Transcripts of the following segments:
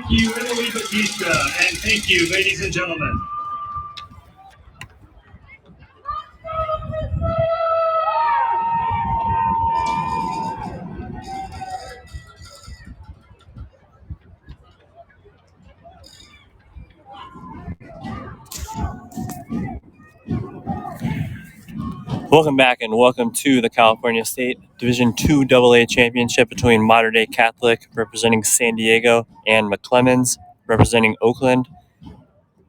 Thank you, Emily Batista, and thank you, ladies and gentlemen. Welcome back and welcome to the California State Division II AA Championship between Modern Day Catholic representing San Diego and McClymonds representing Oakland.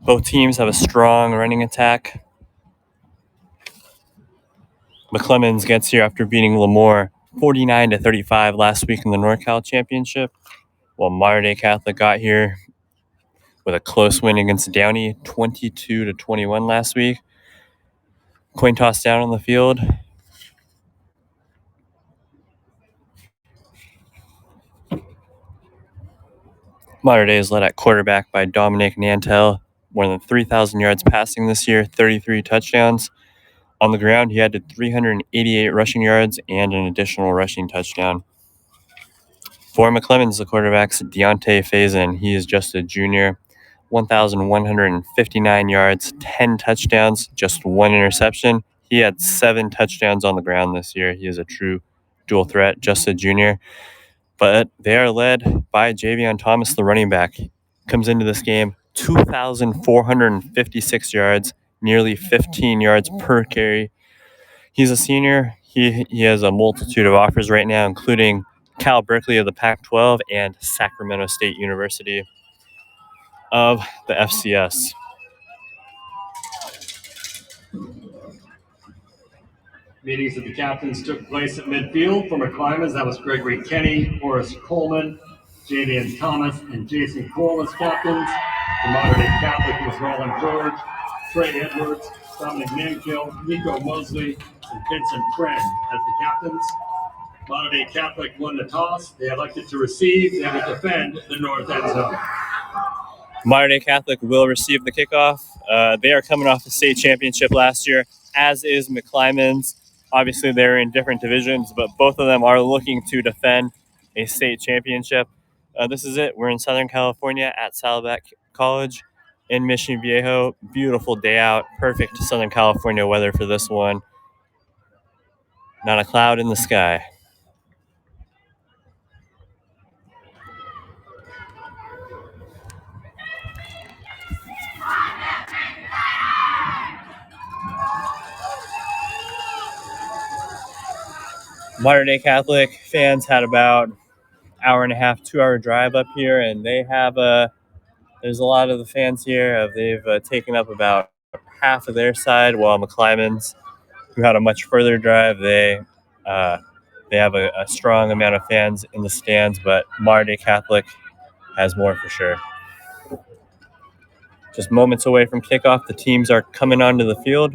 Both teams have a strong running attack. McClymonds gets here after beating Lemoore 49-35 last week in the NorCal Championship, while Modern Day Catholic got here with a close win against Downey 22-21 last week. Coin toss down on the field. Modern Day is led at quarterback by Dominic Nantel, more than 3,000 yards passing this year, 33 touchdowns. On the ground, he added 388 rushing yards and an additional rushing touchdown. For McClymonds, the quarterback's Deontay Faison. He is just a junior, 1,159 yards, 10 touchdowns, just one interception. He had 7 touchdowns on the ground this year. He is a true dual threat, just a junior. But they are led by Javion Thomas, the running back. He comes into this game 2,456 yards, nearly 15 yards per carry. He's a senior. He has a multitude of offers right now, including Cal Berkeley of the Pac-12 and Sacramento State University of the FCS. Meetings of the captains took place at midfield. For McClymonds, that was Gregory Kenny, Horace Coleman, Javion Thomas, and Jason Cole as captains. For Modern Day Catholic was Roland George, Trey Edwards, Dominic Nankill, Nico Mosley, and Vincent Friend as the captains. Modern Day Catholic won the toss. They elected to receive. They will defend the north end zone. Modern Day Catholic will receive the kickoff. They are coming off the state championship last year, as is McClymonds. Obviously, they're in different divisions, but both of them are looking to defend a state championship. This is it. We're in Southern California at Saddleback College in Mission Viejo. Beautiful day out. Perfect Southern California weather for this one. Not a cloud in the sky. Modern Day Catholic fans had about hour and a half, 2-hour drive up here, and they have there's a lot of the fans here. They've taken up about half of their side, while McClymonds, who had a much further drive, they have a strong amount of fans in the stands, but Modern Day Catholic has more for sure. Just moments away from kickoff, the teams are coming onto the field.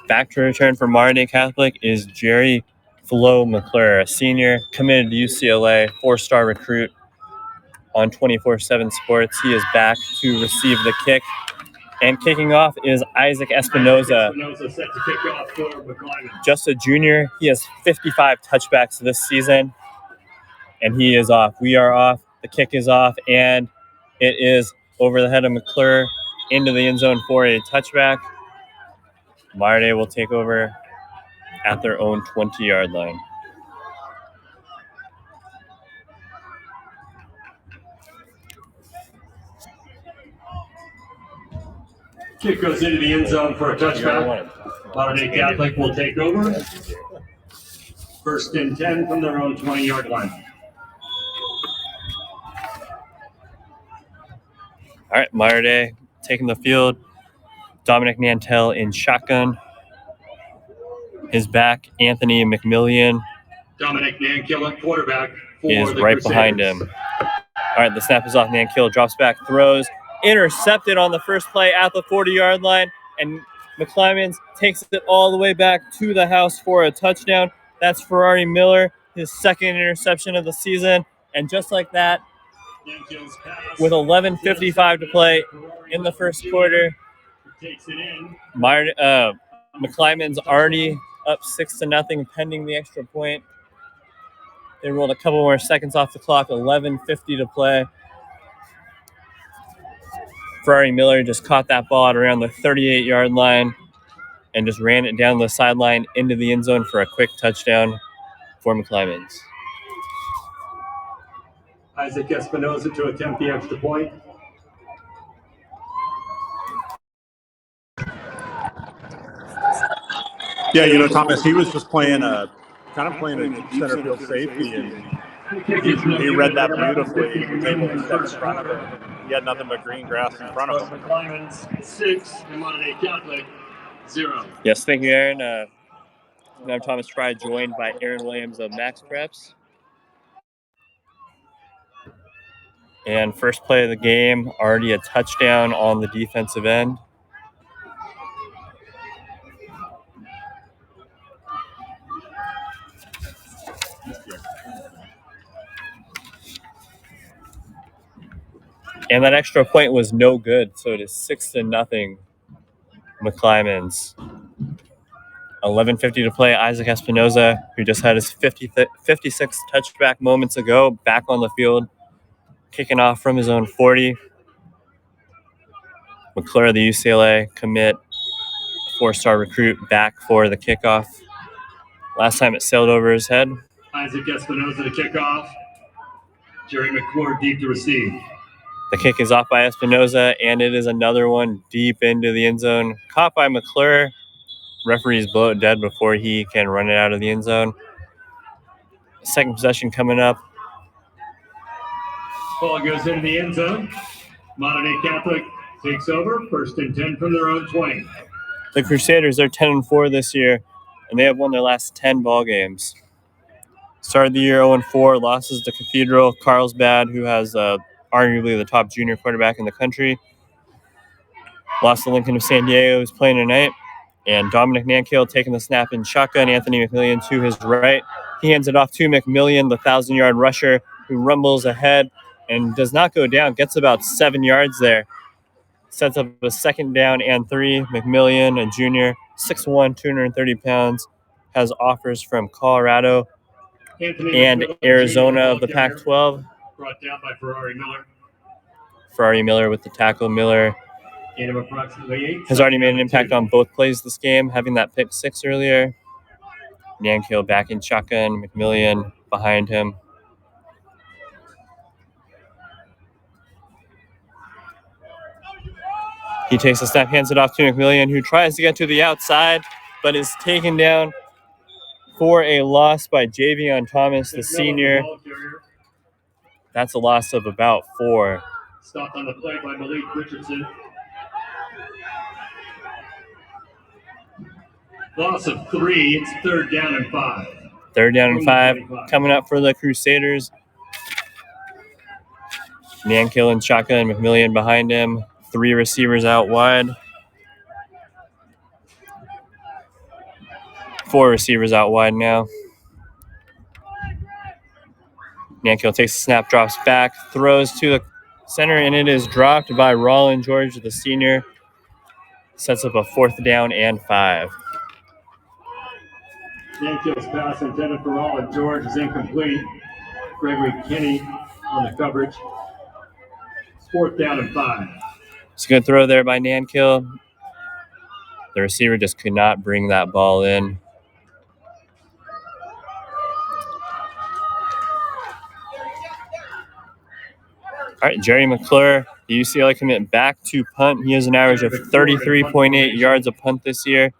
Back to return for Modern Day Catholic is Jerry Flo McClure, a senior committed to UCLA, 4-star recruit on 24/7 Sports. He is back to receive the kick. And kicking off is Isaac Espinoza. Espinoza set to kick off for McClymonds. Just a junior. He has 55 touchbacks this season. And he is off. We are off. The kick is off. And it is over the head of McClure into the end zone for a touchback. Modern Day will take over at their own 20-yard line. Kick goes into the end zone for a touchback. Modern Day Catholic will take over. 1st and 10 from their own 20-yard line. All right, Modern Day taking the field. Dominic Nantel in shotgun. His back, Anthony McMillian, Dominic Nankill at quarterback is for the right Crusaders. behind him. All right, the snap is off. Nankill drops back, throws, intercepted on the first play at the 40-yard line, and McClymonds takes it all the way back to the house for a touchdown. That's Ferrari Miller, his second interception of the season, and just like that, with 11:55 to play in the first quarter, Takes it in. McClymonds already up 6-0 pending the extra point. They rolled a couple more seconds off the clock, 11:50 to play. Ferrari Miller just caught that ball at around the 38-yard line and just ran it down the sideline into the end zone for a quick touchdown for McClymonds. Isaac Espinoza to attempt the extra point. Yeah, Thomas, he was just playing a center field safety, and he read that beautifully and was able to step in front of it. He had nothing but green grass in front of him. McClymonds 6 and Dei Catholic 0. Yes, thank you, Aaron. I'm Thomas Fry, joined by Aaron Williams of Max Preps. And first play of the game, already a touchdown on the defensive end. And that extra point was no good, so it is 6-0 McClymonds. 11:50 to play. Isaac Espinoza, who just had his 56th touchback moments ago, back on the field, kicking off from his own 40. McClure, the UCLA commit, 4-star recruit, back for the kickoff. Last time it sailed over his head. Isaac Espinoza to kick off. Jerry McClure deep to receive. The kick is off by Espinoza, and it is another one deep into the end zone. Caught by McClure. Referees blow it dead before he can run it out of the end zone. Second possession coming up. Ball goes into the end zone. Dei Catholic takes over. 1st and 10 from their own 20. The Crusaders are 10-4 this year, and they have won their last 10 ball games. Started the year 0-4, losses to Cathedral, Carlsbad, who has arguably the top junior quarterback in the country. Lost to Lincoln of San Diego, who's playing tonight. And Dominic Nankill taking the snap in shotgun. Anthony McMillian to his right. He hands it off to McMillian, the 1,000-yard rusher, who rumbles ahead and does not go down. Gets about 7 yards there. Sets up a 2nd down and 3. McMillian, a junior, 6'1", 230 pounds, has offers from Colorado and Arizona of the Pac-12. Brought down by Ferrari Miller. Ferrari Miller with the tackle. Miller Gain of approximately 8. has already made an impact on both plays this game, having that pick 6 earlier. Nankill back in shotgun. McMillian behind him. He takes a step, hands it off to McMillian, who tries to get to the outside, but is taken down for a loss by Javion Thomas, the senior. That's a loss of about 4. Stopped on the play by Malik Richardson. Loss of 3. It's 3rd down and 5. 3rd down and 5 coming up for the Crusaders. Nankill in shotgun, McMillian behind him. 3 receivers out wide. 4 receivers out wide now. Nankill takes the snap, drops back, throws to the center, and it is dropped by Rollin George, the senior. Sets up a 4th down and 5. Nankill's pass intended for Rollin George is incomplete. Gregory Kinney on the coverage. 4th down and 5. It's a good throw there by Nankill. The receiver just could not bring that ball in. All right, Jerry McClure, the UCLA commit, back to punt. He has an average of 33.8 yards a punt this year.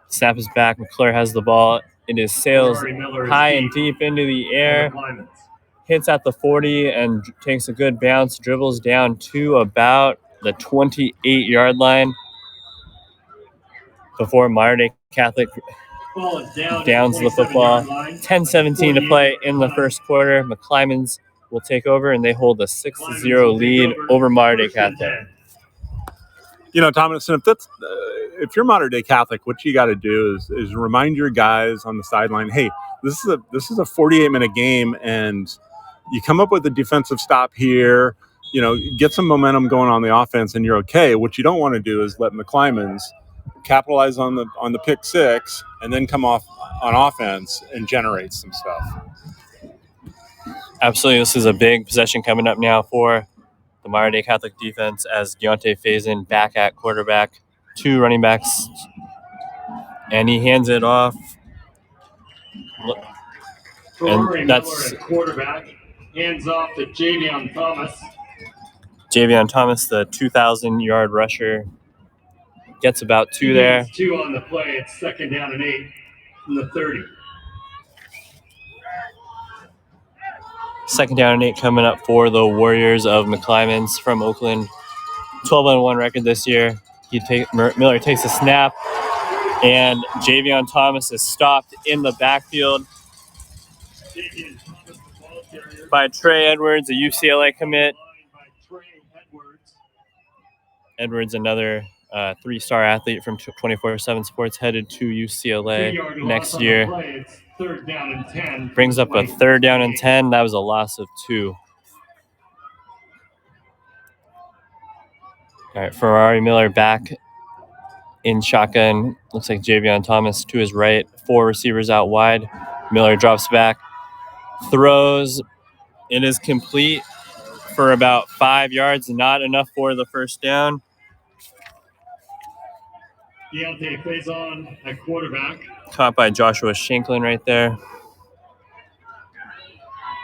Snap is back. McClure has the ball. It is sails high and deep into the air. Hits at the 40 and takes a good bounce. Dribbles down to about the 28-yard line before Dei Catholic downs the football. 10-17 to play in the first quarter. McClymonds will take over, and they hold a 6-0 lead over Dei Catholic. Thomas, if you're Dei Catholic, what you got to do is remind your guys on the sideline, hey, this is a 48-minute game, and you come up with a defensive stop here. get some momentum going on the offense, and you're okay. What you don't want to do is let McClymonds capitalize on the pick six and then come off on offense and generate some stuff. Absolutely. This is a big possession coming up now for the Dei Catholic defense as Deontay Faison back at quarterback, 2 running backs, and he hands it off. And that's quarterback. Hands off to Javion Thomas. Javion Thomas, the 2,000-yard rusher, gets about 2 there. 2 on the play. It's 2nd down and 8 from the 30. 2nd down and 8 coming up for the Warriors of McClymonds from Oakland. 12-1 record this year. Miller takes a snap, and Javion Thomas is stopped in the backfield by Trey Edwards, a UCLA commit. Edwards, another 3-star athlete from 24/7 Sports, headed to UCLA next year. 3rd down and 10. Brings up a 3rd down and 10. That was a loss of 2. All right, Ferrari Miller back in shotgun. Looks like Javion Thomas to his right. 4 receivers out wide. Miller drops back, throws. It is complete for about 5 yards, not enough for the 1st down. Deontay Faison at quarterback. Caught by Joshua Shanklin right there.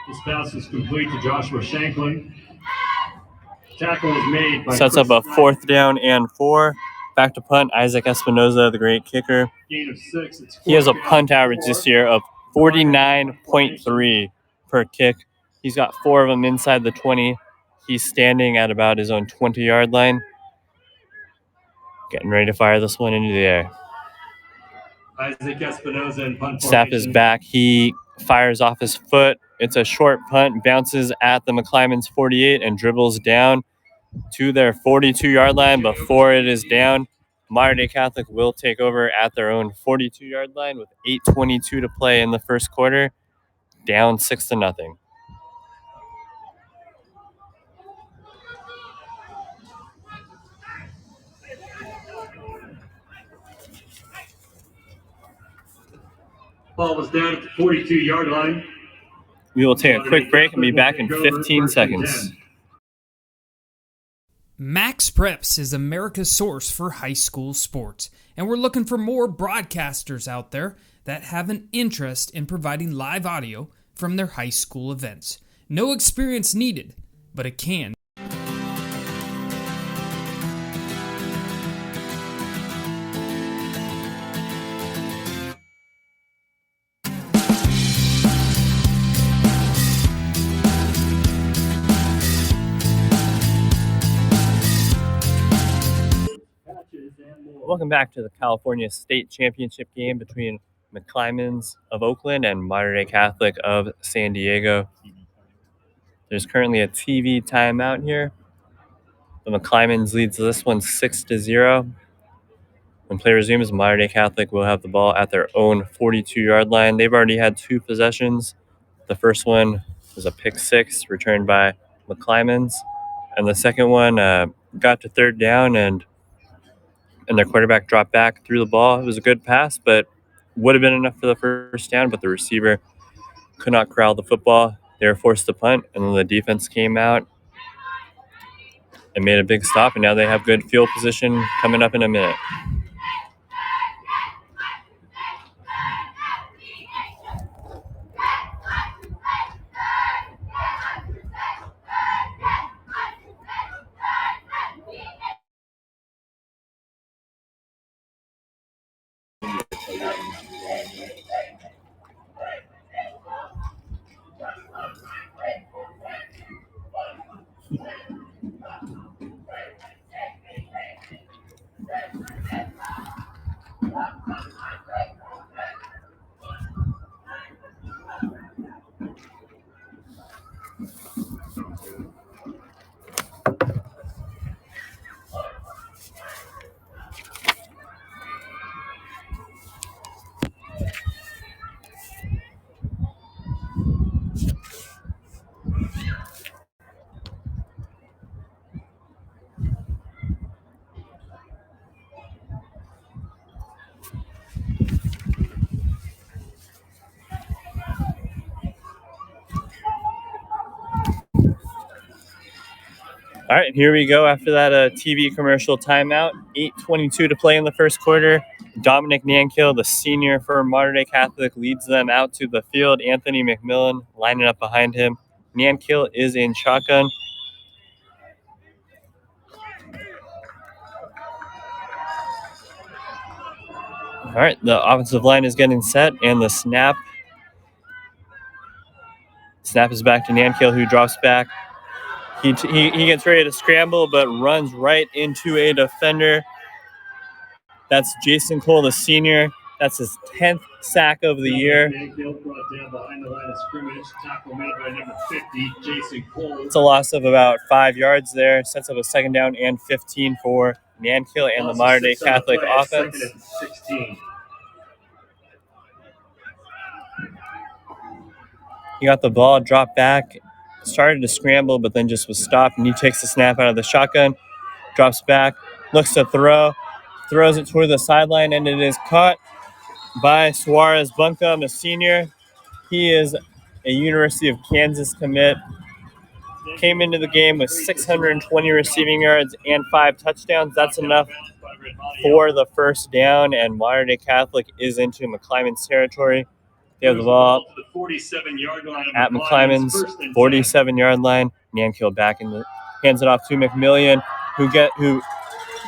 This pass is complete to Joshua Shanklin. Tackle was made by Sets up a 4th down and 4. Back to punt, Isaac Espinoza, the great kicker. Gain of 6. He has a punt average this year of 49.3 per kick. He's got 4 of them inside the 20. He's standing at about his own 20-yard line. Getting ready to fire this one into the air. Isaac Espinoza in punt Snap formation. is back. He fires off his foot. It's a short punt, bounces at the McClymonds 48 and dribbles down to their 42-yard line before it is down. Dei Catholic will take over at their own 42-yard line with 8:22 to play in the 1st quarter, down 6-0. Ball was down at the 42-yard line. We will take a quick break and be back in 15 seconds. Max Preps is America's source for high school sports, and we're looking for more broadcasters out there that have an interest in providing live audio from their high school events. No experience needed, but it can. Welcome back to the California State Championship game between McClymonds of Oakland and Dei Catholic of San Diego. There's currently a TV timeout here. The McClymonds leads this one 6-0. When play resumes, Dei Catholic will have the ball at their own 42-yard line. They've already had 2 possessions. The first one was a pick 6 returned by McClymonds, and the second one got to 3rd down and their quarterback dropped back, threw the ball. It was a good pass, but would have been enough for the 1st down, but the receiver could not corral the football. They were forced to punt, and then the defense came out and made a big stop, and now they have good field position coming up in a minute. All right, here we go after that TV commercial timeout. 8:22 to play in the first quarter. Dominic Nankill, the senior for Mater Dei Catholic, leads them out to the field. Anthony McMillan lining up behind him. Nankill is in shotgun. All right, the offensive line is getting set, and the snap. Snap is back to Nankill, who drops back. He gets ready to scramble, but runs right into a defender. That's Jason Cole, the senior. That's his 10th sack of the year. Nankill brought down behind the line of scrimmage. Tackle made by number 50, Jason Cole. It's a loss of about 5 yards there. Sets up a second down and 15 for Nankill and the Mater Dei Catholic offense. Second and 16. He got the ball, dropped back, started to scramble, but then just was stopped, and he takes the snap out of the shotgun, drops back, looks to throw, throws it toward the sideline, and it is caught by Suarez Buncombe, a senior. He is a University of Kansas commit. Came into the game with 620 receiving yards and 5 touchdowns. That's enough for the first down, and Mater Dei Catholic is into McClymonds territory. They have the ball at McClymonds, 47-yard line. Nankill back in hands it off to McMillan, who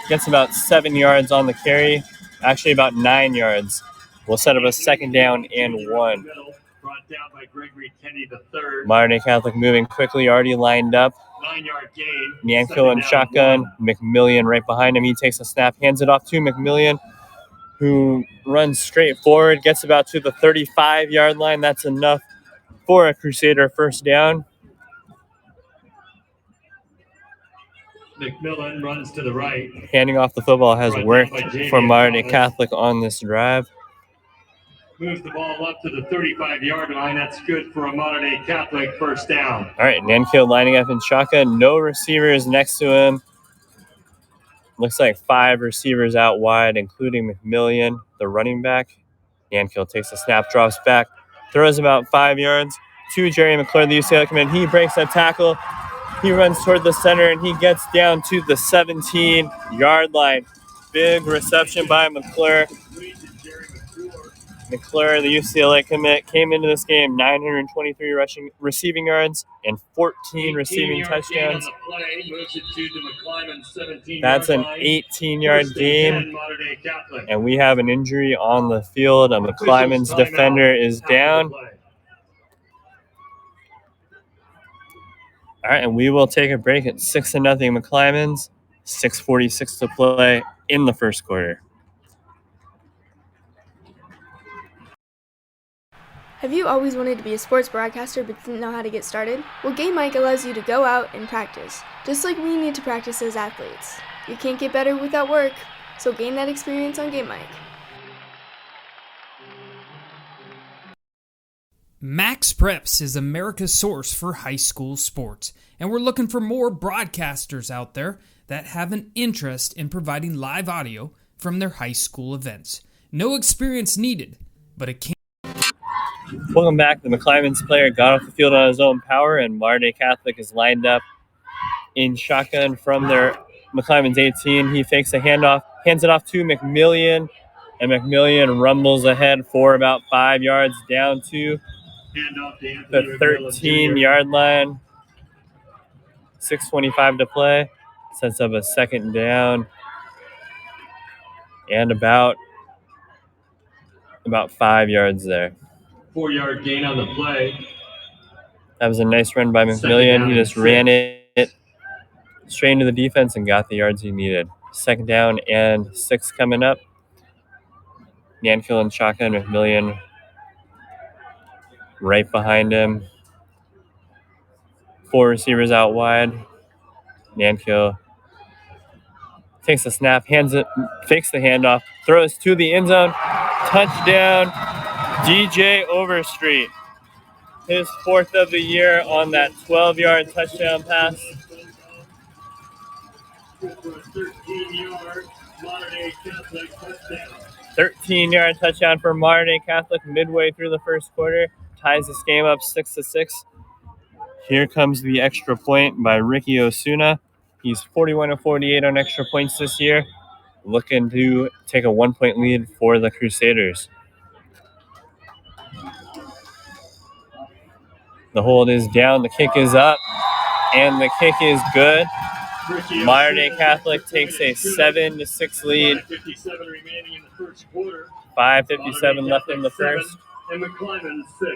gets about 7 yards on the carry, actually about 9 yards. We'll set up a second down and 1. Mater Dei Catholic moving quickly, already lined up. 9-yard gain. Nankill in shotgun, McMillan right behind him. He takes a snap, hands it off to McMillan, who runs straight forward, gets about to the 35-yard line. That's enough for a Crusader first down. McMillan runs to the right. Handing off the football has worked for Mater Dei Catholic on this drive. Moves the ball up to the 35-yard line. That's good for a Mater Dei Catholic first down. All right, Nankill lining up in shotgun. No receivers next to him. Looks like 5 receivers out wide, including McMillan, the running back. Nankill takes a snap, drops back, throws about 5 yards to Jerry McClure, the UCLA commit. He breaks a tackle. He runs toward the center, and he gets down to the 17-yard line. Big reception by McClure. McClure, the UCLA commit, came into this game 923 receiving yards and 14 receiving touchdowns. That's an 18-yard gain. And we have an injury on the field. A McClymonds defender is down. All right, and we will take a break at 6-0 McClymonds. 6:46 to play in the first quarter. Have you always wanted to be a sports broadcaster but didn't know how to get started? Well, Game Mic allows you to go out and practice, just like we need to practice as athletes. You can't get better without work, so gain that experience on Game Mic. Max Preps is America's source for high school sports, and we're looking for more broadcasters out there that have an interest in providing live audio from their high school events. No experience needed, but it can. Welcome back. The McClymonds player got off the field on his own power, and Mater Dei Catholic is lined up in shotgun from their McClymonds 18. He fakes a handoff, hands it off to McMillan, and McMillan rumbles ahead for about 5 yards down to the 13-yard line. 6:25 to play. Sets up a second down and about 5 yards there. 4-yard gain on the play. That was a nice run by McMillan. He just ran it straight into the defense and got the yards he needed. Second down and 6 coming up. Nankill and shotgun, McMillan right behind him. 4 receivers out wide. Nankill takes the snap, hands it, fakes the handoff, throws to the end zone. Touchdown, DJ Overstreet. His 4th of the year on that 12-yard touchdown pass. 13-yard touchdown for Mater Dei Catholic midway through the first quarter. Ties this game up 6-6. Here comes the extra point by Ricky Osuna. He's 41-48 on extra points this year, looking to take a 1-point lead for the Crusaders. The hold is down, the kick is up, and the kick is good. Modern Day Catholic takes a 7-6 lead. 5:57 remaining in the first quarter. 5:57 left in the first. And McClymonds 6.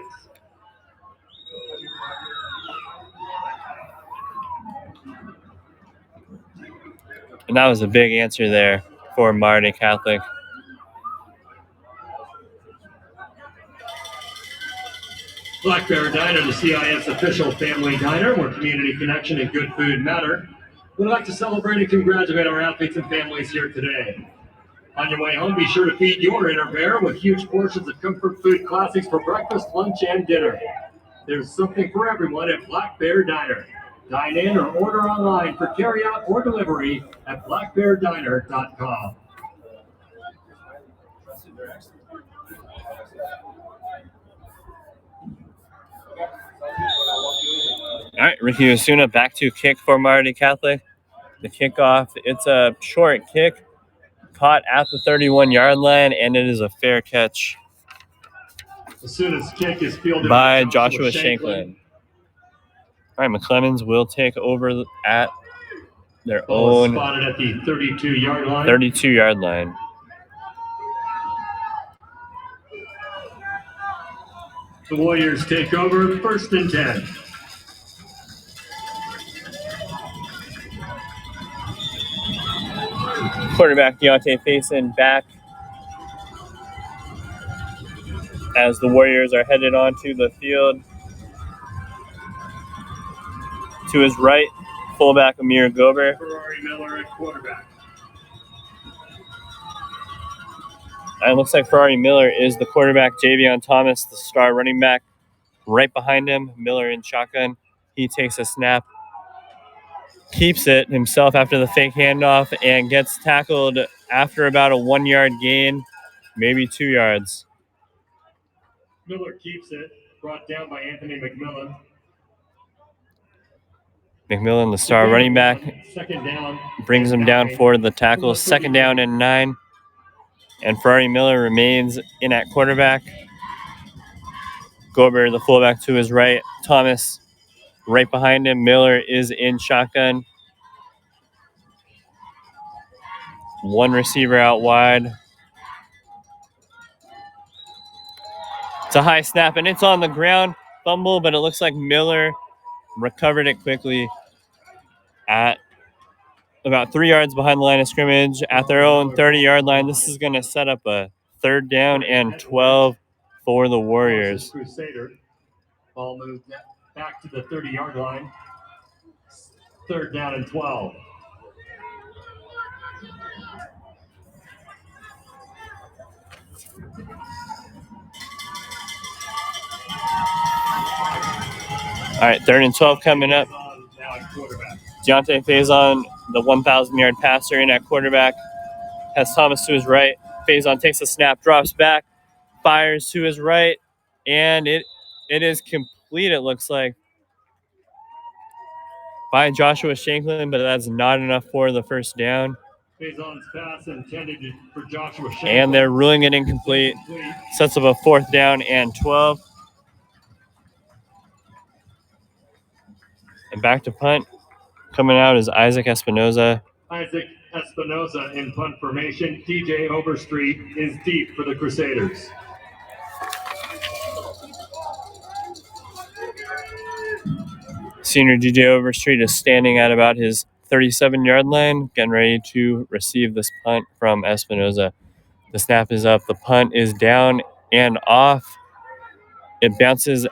And that was a big answer there for Modern Day Catholic. Black Bear Diner, the CIS official family diner where community connection and good food matter. We'd like to celebrate and congratulate our athletes and families here today. On your way home, be sure to feed your inner bear with huge portions of comfort food classics for breakfast, lunch, and dinner. There's something for everyone at Black Bear Diner. Dine in or order online for carryout or delivery at blackbeardiner.com. All right, Ricky Osuna back to kick for Modern Day Catholic. The kickoff, it's a short kick, caught at the 31-yard line, and it is a fair catch Osuna's kick is fielded by Joshua Shanklin. All right, McClymonds will take over at their own spotted at the 32-yard line. 32-yard line. The Warriors take over 1st and 10. Quarterback Deontay Faison back as the Warriors are headed onto the field. To his right, fullback Amir Gober. Ferrari Miller at quarterback. And it looks like Ferrari Miller is the quarterback. Javion Thomas, the star running back, right behind him. Miller in shotgun. He takes a snap, keeps it himself after the fake handoff, and gets tackled after about a 1-yard gain, maybe 2 yards. Miller keeps it, brought down by Anthony McMillan. McMillan, the star running back, second down, brings him down for the tackle. 2nd down and 9. And Ferrari Miller remains in at quarterback. Gober, the fullback, to his right. Thomas right behind him. Miller is in shotgun. One receiver out wide. It's a high snap, and it's on the ground. Fumble, but it looks like Miller recovered it quickly at about 3 yards behind the line of scrimmage at their own 30-yard line. This is going to set up a 3rd down and 12 for the Warriors. Crusader. Ball moved back to the 30-yard line. 3rd down and 12. All right, 3rd and 12 coming up. Deontay Faison, the 1,000-yard passer, in at quarterback. Has Thomas to his right. Faison takes a snap, drops back, fires to his right, and it is complete, it looks like, by Joshua Shanklin, but that's not enough for the 1st down. Faison's pass intended for Joshua Shanklin. And they're ruling it incomplete. Sets up a 4th down and 12. And back to punt. Coming out is Isaac Espinoza. Isaac Espinoza in punt formation. DJ Overstreet is deep for the Crusaders. Senior DJ Overstreet is standing at about his 37-yard line, getting ready to receive this punt from Espinoza. The snap is up. The punt is down and off. It bounces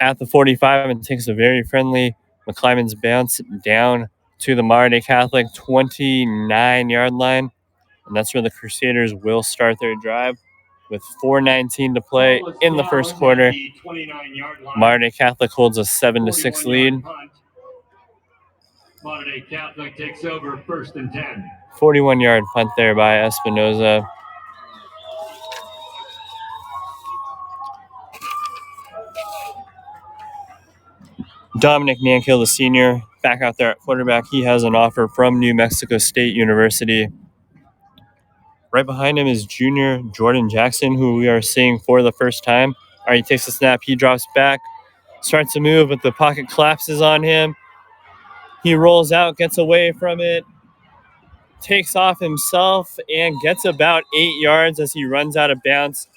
at the 45 and takes a very friendly McClymonds bounce down to the Modern Day Catholic 29-yard line. And that's where the Crusaders will start their drive with 4:19 to play in the first quarter. Modern Day Catholic holds a 7-6 lead. Modern Day Catholic takes over 1st and 10. 41-yard punt there by Espinoza. Dominic Nankill, the senior, back out there at quarterback. He has an offer from New Mexico State University. Right behind him is junior Jordan Jackson, who we are seeing for the first time. All right, he takes a snap. He drops back, starts to move, but the pocket collapses on him. He rolls out, gets away from it, takes off himself, and gets about 8 yards as he runs out of bounds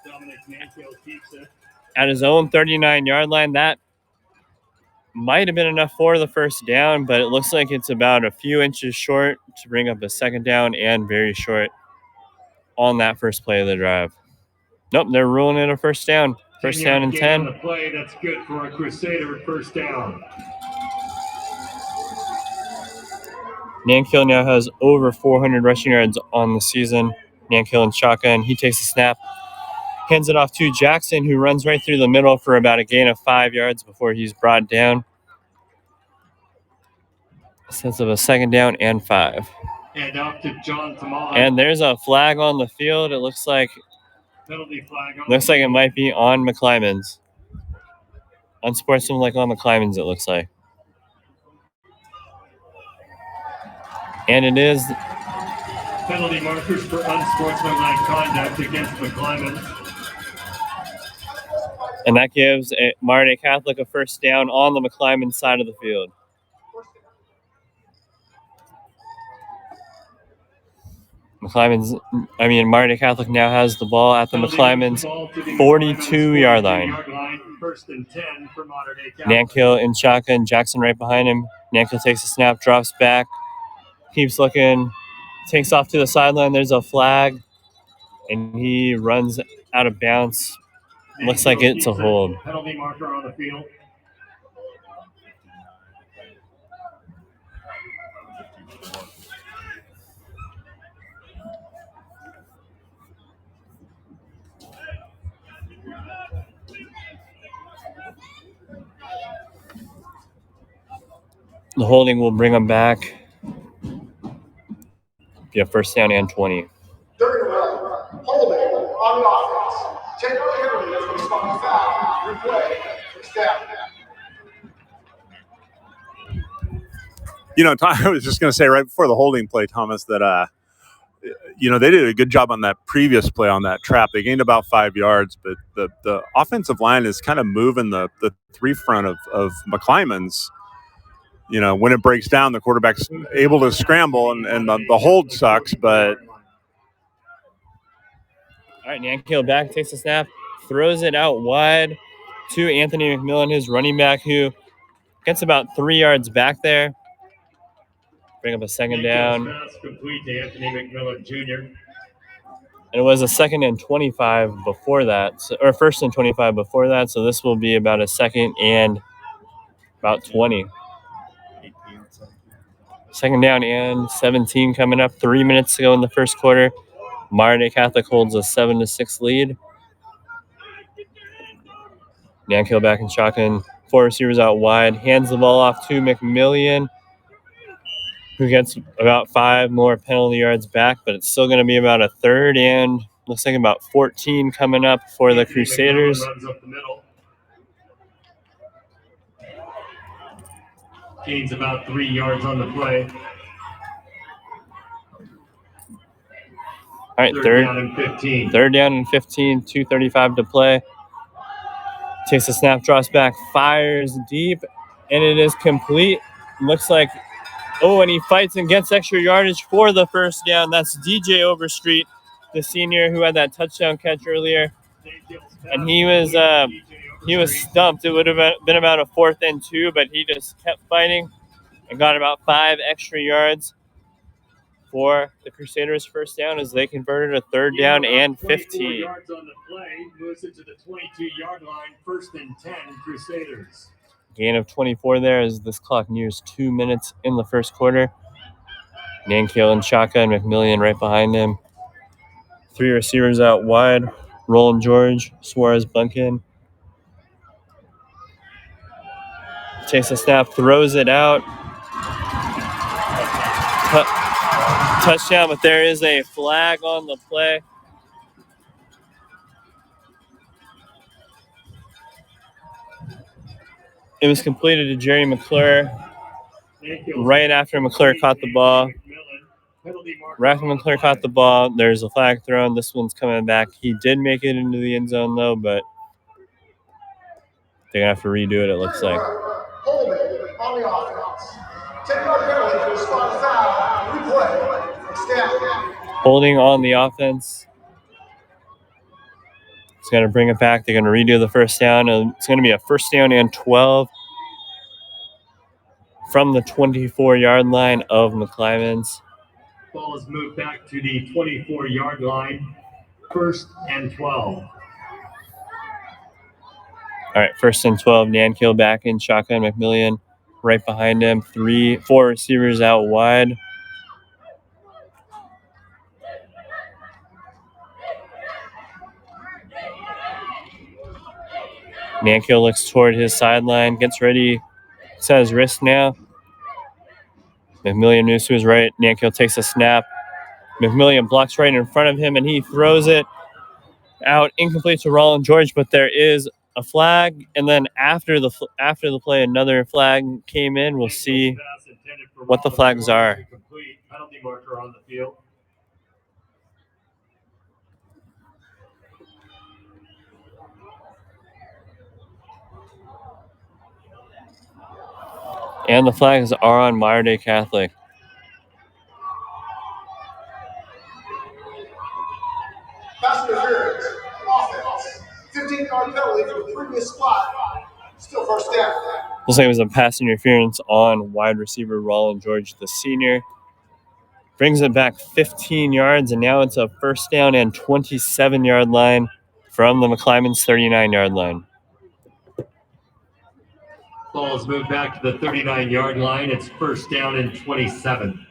Dominic Nankill keeps it. at his own 39-yard line. That might have been enough for the first down, but it looks like it's about a few inches short to bring up a second down and very short on that first play of the drive. Nope, they're ruling it a first down. First down and 10. On the play, that's good for a Crusader first down. Nankill now has over 400 rushing yards on the season. Nankill in shotgun. He takes a snap, hands it off to Jackson, who runs right through the middle for about a gain of 5 yards before he's brought down. Sense of a second down and 5. And off to John Tamala. And there's a flag on the field. It looks like Penalty flag on looks like it might be on McClymonds. Unsportsmanlike on McClymonds, it looks like. And it is. Penalty markers for unsportsmanlike conduct against McClymonds. And that gives Dei Catholic a first down on the McClymonds side of the field. Dei Catholic now has the ball at the McClymonds 42-yard line. First and 10 for Modern Day Catholic. Nankill in shotgun, Jackson right behind him. Nankill takes a snap, drops back, keeps looking, takes off to the sideline. There's a flag, and he runs out of bounds. Looks like it's a hold. Penalty marker on the field. The holding will bring him back. Be a first down and 20. Third well, holding on the offense. Temporarily as we respond to foul. Replay. First down. You know, I was just going to say right before the holding play, Thomas, that they did a good job on that previous play on that trap. They gained about 5 yards, but the offensive line is kind of moving the three front of McClymonds. You know, when it breaks down, the quarterback's able to scramble, and the hold sucks, but... All right, Nankill back, takes a snap, throws it out wide to Anthony McMillan, his running back, who gets about 3 yards back there. Bring up a second down. Pass complete to Anthony McMillan Jr. And it was a second and 25 before that, or first and 25 before that, so this will be about a second and about 20. Second down and 17 coming up. 3 minutes to go in the first quarter. Dei Catholic holds a 7-6 lead. Nankill back in shotgun. 4 receivers out wide. Hands the ball off to McMillan, who gets about 5 more penalty yards back, but it's still going to be about a third and looks like about 14 coming up for the Crusaders. Runs up the middle. Gains about 3 yards on the play. All right, Third down and 15. Third down and 15, 2:35 to play. Takes a snap, drops back, fires deep, and it is complete. Looks like, and he fights and gets extra yardage for the first down. That's DJ Overstreet, the senior who had that touchdown catch earlier. And he was stumped. It would have been about a 4th and 2, but he just kept fighting and got about 5 extra yards for the Crusaders' first down as they converted a third down and 15. Yards on the play, moves it to the 22-yard line, 1st and 10 Crusaders. Gain of 24 there as this clock nears 2 minutes in the first quarter. Nankill in shotgun, McMillan right behind him. 3 receivers out wide. Roland George, Suarez Bunkin. Takes a snap, throws it out. Touchdown, but there is a flag on the play. It was completed to Jerry McClure right after McClure caught the ball. Right after McClure caught the ball, there's a flag thrown. This one's coming back. He did make it into the end zone, though, but they're going to have to redo it, it looks like. Holding on the offense. 10-yard penalty for a spot foul. Replay. First down. Holding on the offense. It's going to bring it back. They're going to redo the first down. It's going to be a first down and 12 from the 24-yard line of McClymonds. Ball is moved back to the 24-yard line. First and 12. All right, first and 12. Nankill back in shotgun. McMillian right behind him. 4 receivers out wide. Nankill looks toward his sideline, gets ready, set his wrist now. McMillian moves to his right. Nankill takes a snap. McMillian blocks right in front of him, and he throws it out incomplete to Roland George, but there is a flag, and then after the play, another flag came in. We'll see what the flags are. Penalty marker on the field. And the flags are on Dei Catholic. Pass interference. Offense. 15-yard penalty for the previous spot. Still first down. Looks like it was a pass interference on wide receiver Roland George, the senior. Brings it back 15 yards, and now it's a first down and 27-yard line from the McClymonds 39-yard line. Ball is moved back to the 39-yard line. It's first down and 27.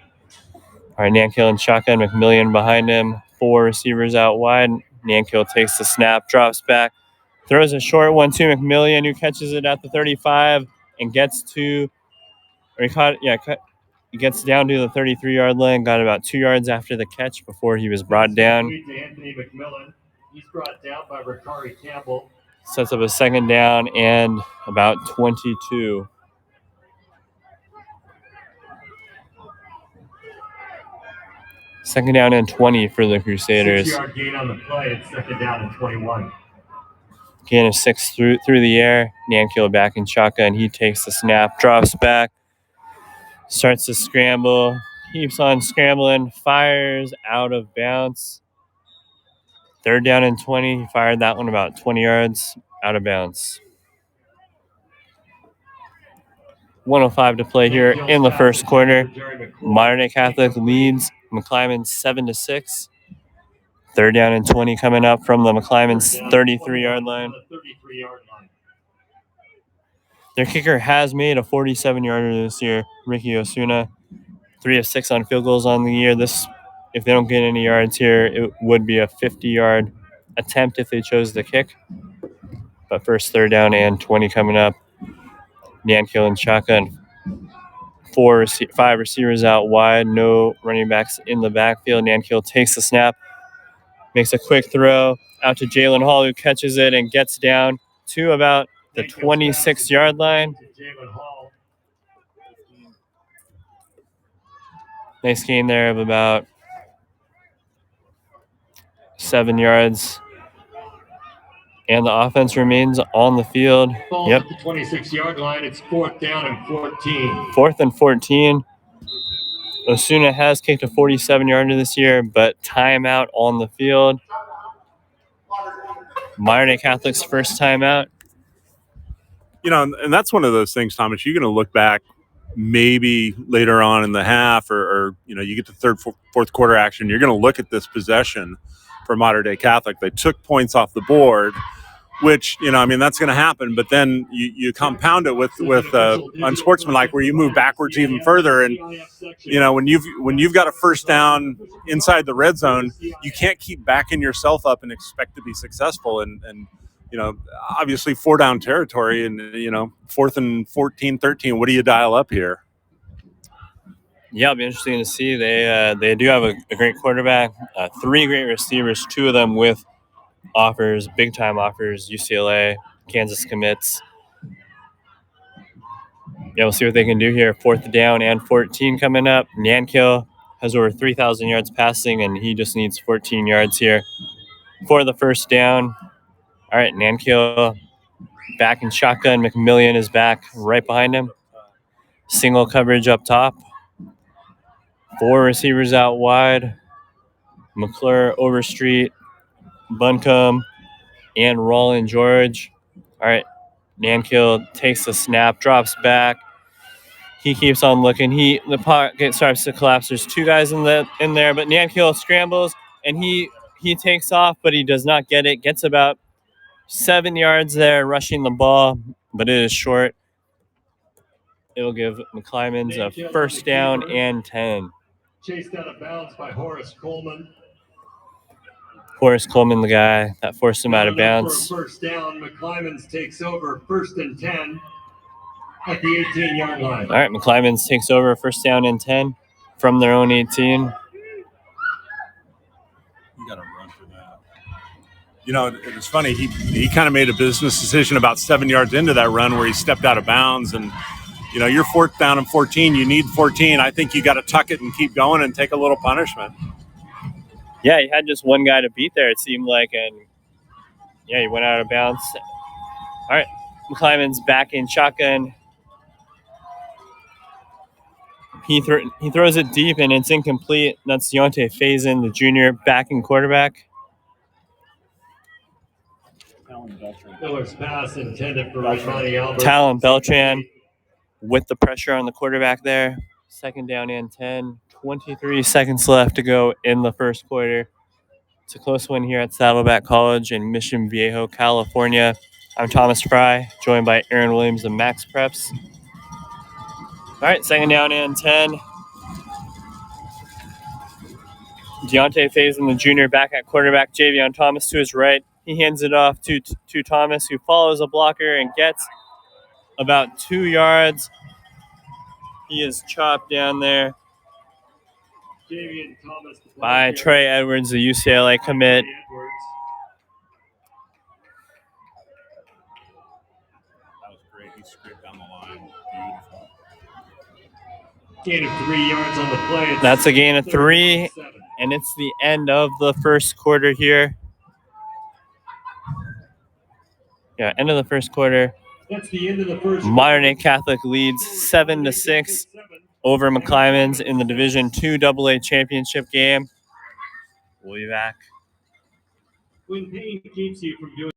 All right, Nankill and shotgun. McMillian behind him. 4 receivers out wide. Nankill takes the snap, drops back, throws a short one to McMillian, who catches it at the 35 and gets to, or he gets down to the 33-yard line. Got about 2 yards after the catch before he was brought down. To Anthony McMillan. He's brought down by Ricari Campbell. Sets up a second down and about 22. Second down and 20 for the Crusaders. 6-yard gain on the play. It's second down and 21. Gain of 6 through the air. Nankill back in shotgun. He takes the snap, drops back, starts to scramble, keeps on scrambling, fires out of bounds. Third down and 20. He fired that one about 20 yards out of bounds. 1:05 to play here in the first quarter. Dei Catholic leads McClymonds 7-6. Third down and 20 coming up from the McClymonds 33-yard line. Their kicker has made a 47-yarder this year, Ricky Osuna. 3 of 6 on field goals on the year. This, if they don't get any yards here, it would be a 50-yard attempt if they chose to kick. But first third down and 20 coming up. Nankill and shotgun. 5 receivers out wide. No running backs in the backfield. Nankill takes the snap. Makes a quick throw out to Jalen Hall, who catches it and gets down to about the 26-yard line. Nice gain there of about 7 yards. And the offense remains on the field. Ball at the 26-yard line. It's fourth down and 14. 4th and 14. Osuna has kicked a 47-yarder this year, but timeout on the field. Dei Catholic's first timeout. You know, and that's one of those things, Thomas. You're going to look back maybe later on in the half or you know, you get to third, fourth quarter action. You're going to look at this possession for Dei Catholic. They took points off the board, which, you know, I mean, that's going to happen. But then you compound it with unsportsmanlike, where you move backwards even further. And, you know, when you've got a first down inside the red zone, you can't keep backing yourself up and expect to be successful. And you know, obviously 4-down territory and, you know, 4th and 14, 13. What do you dial up here? Yeah, it'll be interesting to see. They do have a great quarterback, 3 great receivers, 2 of them with offers, big-time offers, UCLA, Kansas commits. Yeah, we'll see what they can do here. 4th down and 14 coming up. Nankill has over 3,000 yards passing, and he just needs 14 yards here for the first down. All right, Nankill back in shotgun. McMillian is back right behind him. Single coverage up top. 4 receivers out wide. McClure, Overstreet, Buncombe, and Roland George. All right, Nankill takes the snap, drops back. He keeps on looking. The pocket starts to collapse. There's 2 guys in there, but Nankill scrambles and he takes off, but he does not get it. Gets about 7 yards there, rushing the ball, but it is short. It'll give McClymonds a first down and 10. Chased out of bounds by Horace Coleman. Horace Coleman, the guy that forced him out of bounds. For a first down, McClymonds takes over 1st and 10 at the 18-yard line. All right, McClymonds takes over 1st down and 10 from their own 18. You got to run for that. You know, it was funny. He kind of made a business decision about 7 yards into that run where he stepped out of bounds. And, you know, you're 4th down and 14. You need 14. I think you got to tuck it and keep going and take a little punishment. Yeah, he had just one guy to beat there, it seemed like. And, yeah, he went out of bounds. All right, McClymonds back in shotgun. He throws it deep, and it's incomplete. That's Deontay Faison, the junior, backing quarterback. Miller's pass intended for Ronnie Albert. Talon Beltran with the pressure on the quarterback there. 2nd down and 10. 23 seconds left to go in the first quarter. It's a close one here at Saddleback College in Mission Viejo, California. I'm Thomas Fry, joined by Aaron Williams and Max Preps. All right, 2nd down and 10. Deontay Faison, the junior, back at quarterback. Javion Thomas to his right. He hands it off to Thomas, who follows a blocker and gets about 2 yards. He is chopped down there by Trey Edwards, the UCLA commit. That was great. He scraped down the line. Beautiful. Gain of 3 yards on the play. That's a gain of 3, and it's the end of the first quarter here. Yeah, end of the first quarter. That's the end of the first. Modern Day Catholic leads 7-6 over McClymonds in the Division II AA championship game. We'll be back. When pain keeps you from doing.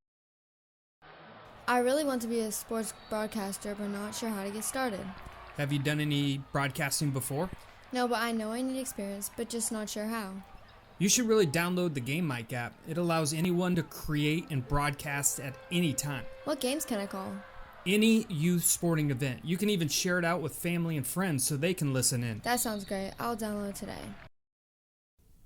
I really want to be a sports broadcaster, but not sure how to get started. Have you done any broadcasting before? No, but I know I need experience, but just not sure how. You should really download the Game Mic app. It allows anyone to create and broadcast at any time. What games can I call? Any youth sporting event. You can even share it out with family and friends so they can listen in. That sounds great. I'll download today.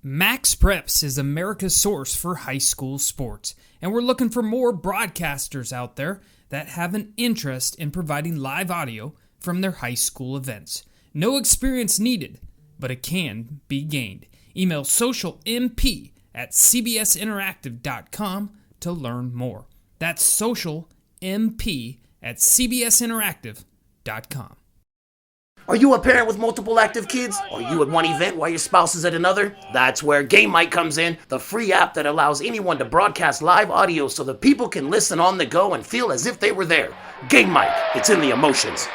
Max Preps is America's source for high school sports, and we're looking for more broadcasters out there that have an interest in providing live audio from their high school events. No experience needed, but it can be gained. Email socialmp@cbsinteractive.com to learn more. That's socialmp@cbsinteractive.com. Are you a parent with multiple active kids? Are you at one event while your spouse is at another? That's where Game Mic comes in, the free app that allows anyone to broadcast live audio so that people can listen on the go and feel as if they were there. Game Mic, it's in the emotions.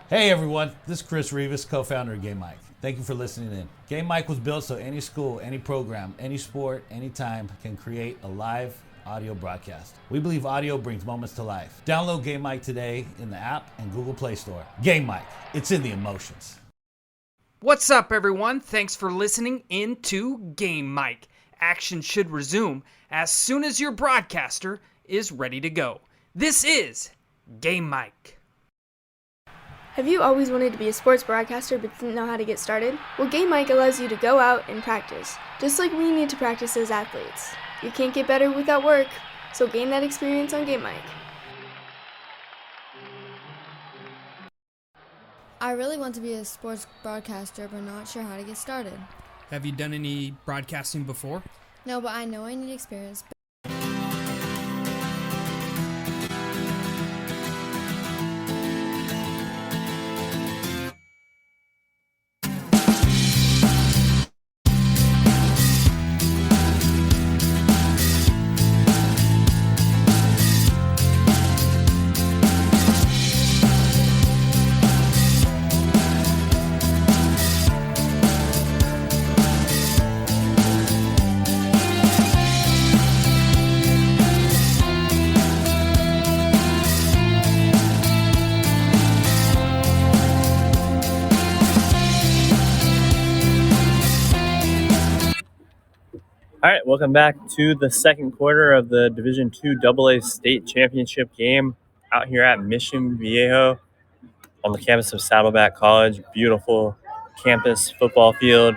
Hey everyone, this is Chris Rivas, co-founder of Game Mic. Thank you for listening in. Game Mic was built so any school, any program, any sport, anytime can create a live audio broadcast. We believe audio brings moments to life. Download Game Mic today in the app and Google Play Store. Game Mic, it's in the emotions. What's up, everyone? Thanks for listening into Game Mic. Action should resume as soon as your broadcaster is ready to go. This is Game Mic. Have you always wanted to be a sports broadcaster but didn't know how to get started? Well, Game Mic allows you to go out and practice, just like we need to practice as athletes. You can't get better without work, so gain that experience on Game Mic. I really want to be a sports broadcaster, but not sure how to get started. Have you done any broadcasting before? No, but I know I need experience. All right, welcome back to the second quarter of the Division II AA State Championship game out here at Mission Viejo on the campus of Saddleback College. Beautiful campus football field,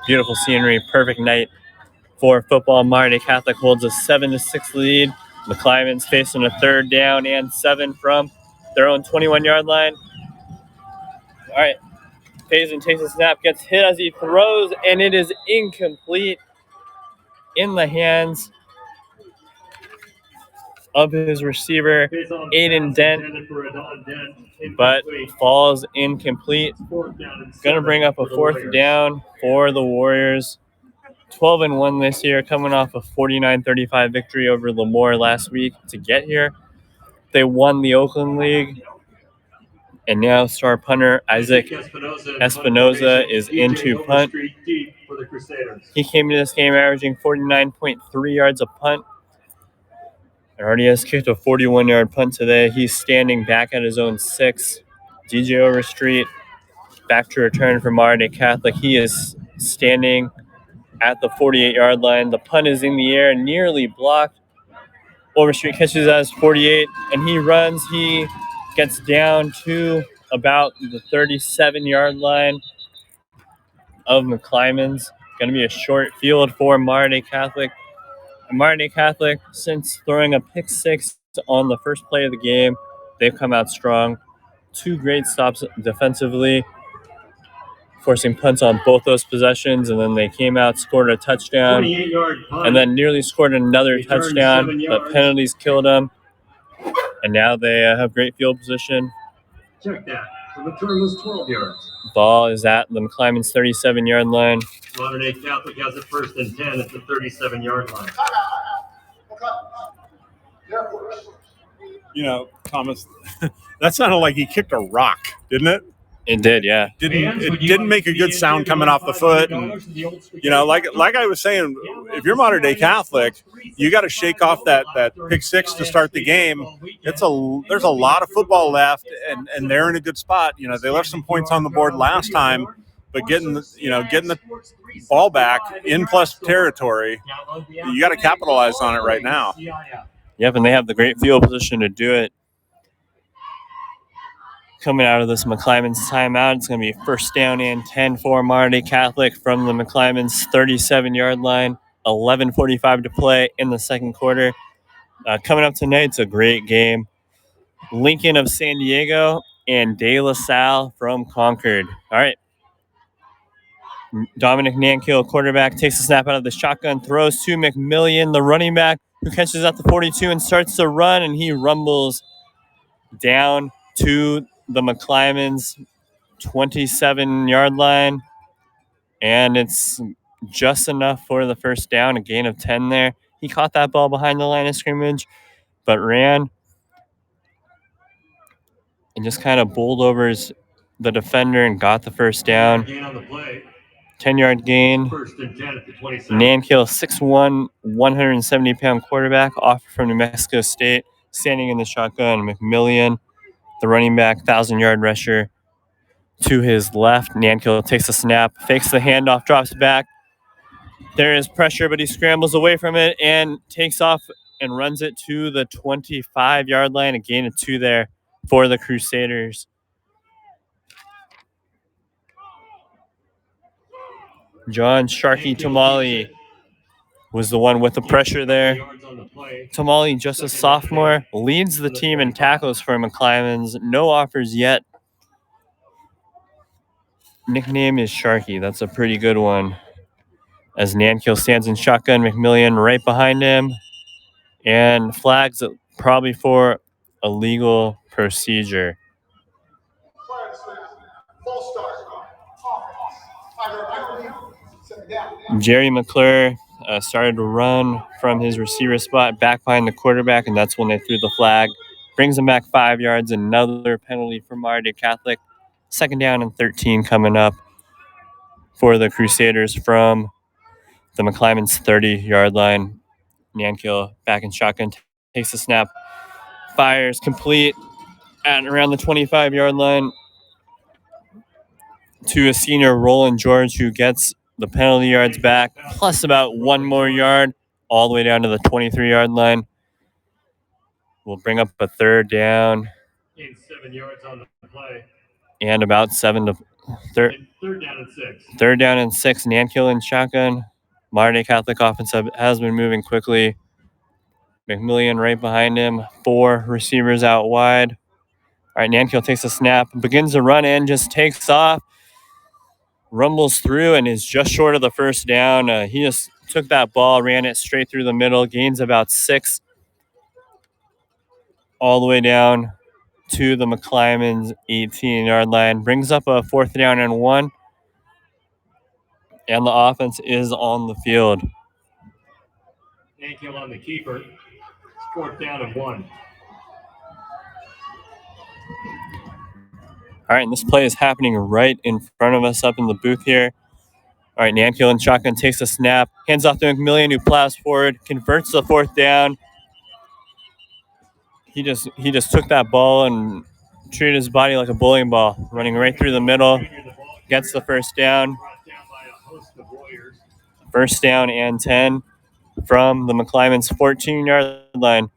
beautiful scenery, perfect night for football. Dei Catholic holds a 7-6 lead. McClymonds facing a 3rd down and 7 from their own 21-yard line. All right, Payson takes a snap, gets hit as he throws, and it is incomplete in the hands of his receiver, Aiden Dent, but falls incomplete. Going to bring up a 4th down for the Warriors. 12-1 this year, coming off a 49-35 victory over Lemoore last week to get here. They won the Oakland League, and now star punter Isaac Espinoza is into punt. He came into this game averaging 49.3 yards a punt. And already has kicked a 41-yard punt today. He's standing back at his own 6. DJ Overstreet back to return for Dei Catholic. He is standing at the 48-yard line. The punt is in the air, nearly blocked. Overstreet catches at his 48, and he runs. He gets down to about the 37-yard line of McClymonds. Going to be a short field for Dei Catholic. Dei Catholic, since throwing a pick 6 on the first play of the game, they've come out strong. 2 great stops defensively, forcing punts on both those possessions, and then they came out, scored a touchdown, and then nearly scored another touchdown, but penalties killed them, and now they have great field position. Check that. The return was 12 yards. Ball is at the McClymonds 37-yard line. Dei Catholic has it 1st and 10 at the 37-yard line. You know, Thomas, that sounded like he kicked a rock, didn't it? It did, yeah. It didn't make a good sound coming off the foot. And, you know, like I was saying, if you're Dei Catholic, you got to shake off that pick 6 to start the game. There's a lot of football left, and they're in a good spot. You know, they left some points on the board last time, but getting the ball back in plus territory, you got to capitalize on it right now. Yep, and they have the great field position to do it. Coming out of this McClymonds timeout, it's going to be 1st down and 10 for Dei Catholic from the McClymonds 37-yard line. 11:45 to play in the second quarter. Coming up tonight, it's a great game. Lincoln of San Diego and De La Salle from Concord. All right. Dominic Nankill, quarterback, takes a snap out of the shotgun, throws to McMillian, the running back, who catches at the 42 and starts to run, and he rumbles down to the McClymonds 27-yard line, and it's just enough for the 1st down, a gain of 10 there. He caught that ball behind the line of scrimmage, but ran and just kind of bowled over the defender and got the 1st down. 10-yard gain. 1st and 10 at the 27. Nankill, 6'1", 170-pound quarterback, offered from New Mexico State, standing in the shotgun. McMillian, the running back, 1,000-yard rusher, to his left. Nankill takes a snap, fakes the handoff, drops back. There is pressure, but he scrambles away from it and takes off and runs it to the 25-yard line. A gain of 2 there for the Crusaders. John Sharky Tamale was the one with the pressure there. Tamale, just a sophomore, leads the team in tackles for McClymonds. No offers yet. Nickname is Sharky. That's a pretty good one. As Nankill stands in shotgun, McMillian right behind him. And flags probably for illegal procedure. Jerry McClure started to run from his receiver spot back behind the quarterback, and that's when they threw the flag. Brings him back 5 yards. Another penalty for Dei Catholic. 2nd down and 13 coming up for the Crusaders from the McClymonds 30-yard line. Nankill back in shotgun, takes the snap, fires complete at around the 25-yard line to a senior, Roland George, who gets the penalty yards back, plus about one more yard, all the way down to the 23-yard line. We'll bring up a third down. Gain 7 yards on the play. And about Third down and 6. Third down and 6. Nankill in shotgun. Modern Day Catholic offense has been moving quickly. McMillian right behind him. 4 receivers out wide. All right, Nankill takes a snap, begins to run in, just takes off, rumbles through, and is just short of the first down. He just took that ball, ran it straight through the middle, gains about 6, all the way down to the McClymonds 18-yard line. Brings up a 4th down and 1, and the offense is on the field. Nankill on the keeper. 4th down and 1. All right, and this play is happening right in front of us up in the booth here. All right, Nankill in shotgun takes a snap, hands off to McMillian, who plows forward, converts the 4th down. He just took that ball and treated his body like a bowling ball, running right through the middle, gets the first down. First down and 10 from the McClymonds 14-yard line.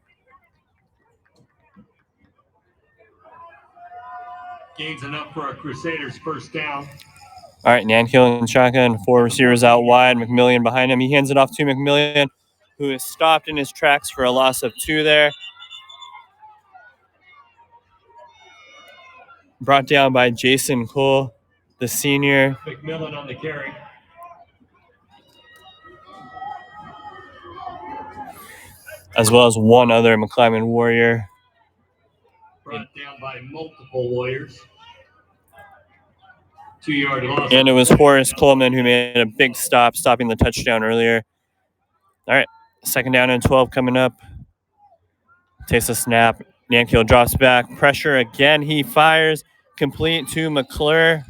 Gains enough for our Crusaders' first down. All right, Nankill in shotgun, 4 receivers out wide, McMillian behind him. He hands it off to McMillian, who is stopped in his tracks for a loss of 2 there. Brought down by Jason Cole, the senior. McMillan on the carry. As well as one other McClymonds Warrior. Brought down by multiple Warriors. 2-yard loss. And it was Horace Coleman who made a big stop, stopping the touchdown earlier. All right, 2nd down and 12 coming up. Takes a snap. Nankill drops back. Pressure again. He fires. Complete to McClure.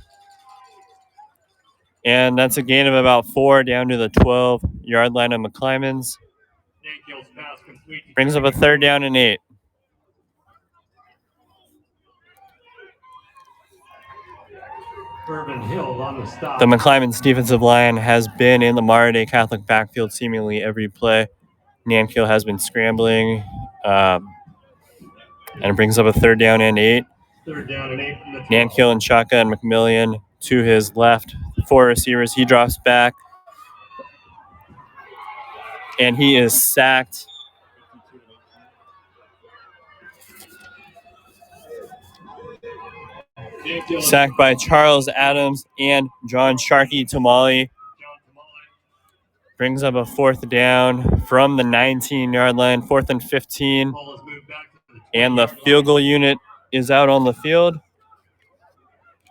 And that's a gain of about 4 down to the 12-yard line of McClymonds. Nankill's pass complete. Brings up a 3rd down and 8. Urban Hill on the stop. The McClymonds defensive line has been in the Modern Day Catholic backfield seemingly every play. Nankill has been scrambling. And it brings up a 3rd down and 8. 3rd down and 8 from the 12. Nankill and shotgun, McMillian to his left. 4 receivers. He drops back. And he is sacked. Sacked by Charles Adams and John Sharkey Tamale. Brings up a 4th down from the 19-yard line, 4th and 15. And the field goal unit is out on the field.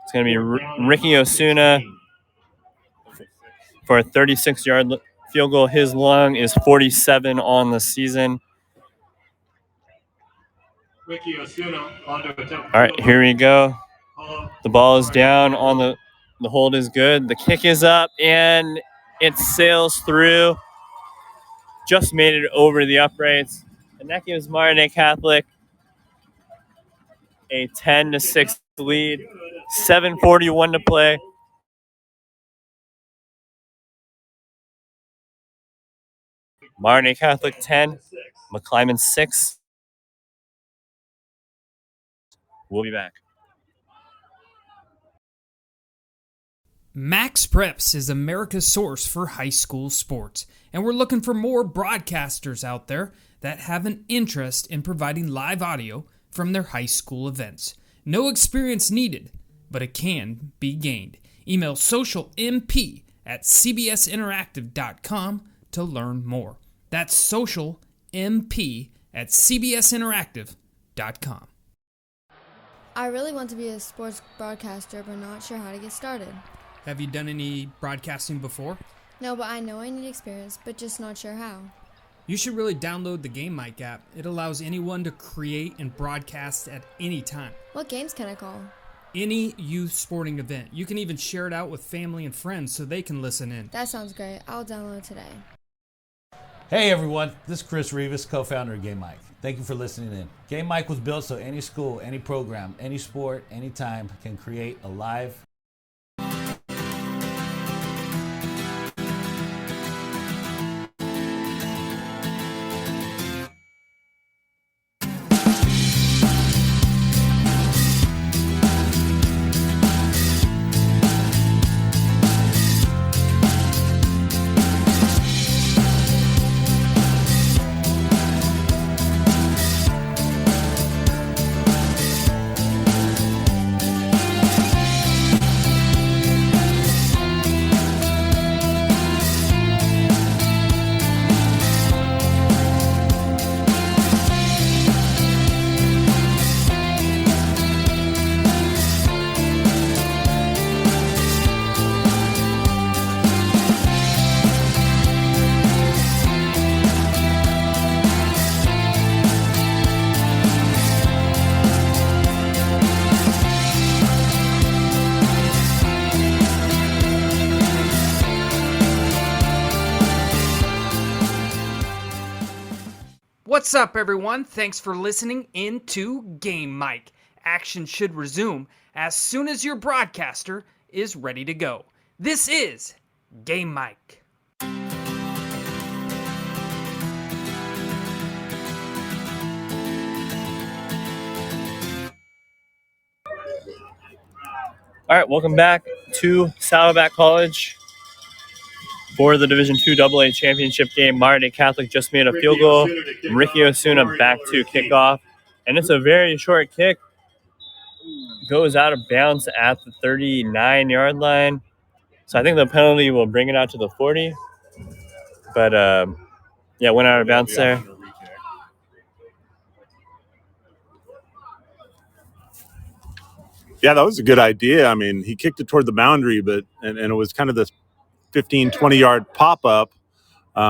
It's going to be Ricky Osuna for a 36-yard field goal. His long is 47 on the season. Ricky Osuna onto attempt. All right, here we go. The ball is down on the hold is good. The kick is up and it sails through. Just made it over the uprights. And that gives Modern Day Catholic a 10-6 lead. 7:41 to play. Modern Day Catholic 10, McClymonds 6. We'll be back. Max Preps is America's source for high school sports, and we're looking for more broadcasters out there that have an interest in providing live audio from their high school events. No experience needed, but it can be gained. Email socialmp@cbsinteractive.com to learn more. That's socialmp@cbsinteractive.com. I really want to be a sports broadcaster, but not sure how to get started. Have you done any broadcasting before? No, but I know I need experience, but just not sure how. You should really download the Game Mic app. It allows anyone to create and broadcast at any time. What games can I call? Any youth sporting event. You can even share it out with family and friends so they can listen in. That sounds great. I'll download it today. Hey everyone, this is Chris Rivas, co-founder of Game Mic. Thank you for listening in. Game Mic was built so any school, any program, any sport, anytime can create a live What's up, everyone? Thanks for listening into Game Mic. Action should resume as soon as your broadcaster is ready to go. This is Game Mic. All right, welcome back to Saddleback College for the Division II AA championship game. Dei Catholic just made a field goal. Ricky Osuna back to kickoff, and it's a very short kick. Goes out of bounds at the 39-yard line. So I think the penalty will bring it out to the 40. But, went out of bounds there. Yeah, that was a good idea. I mean, he kicked it toward the boundary, and it was kind of this 15, 20-yard pop-up.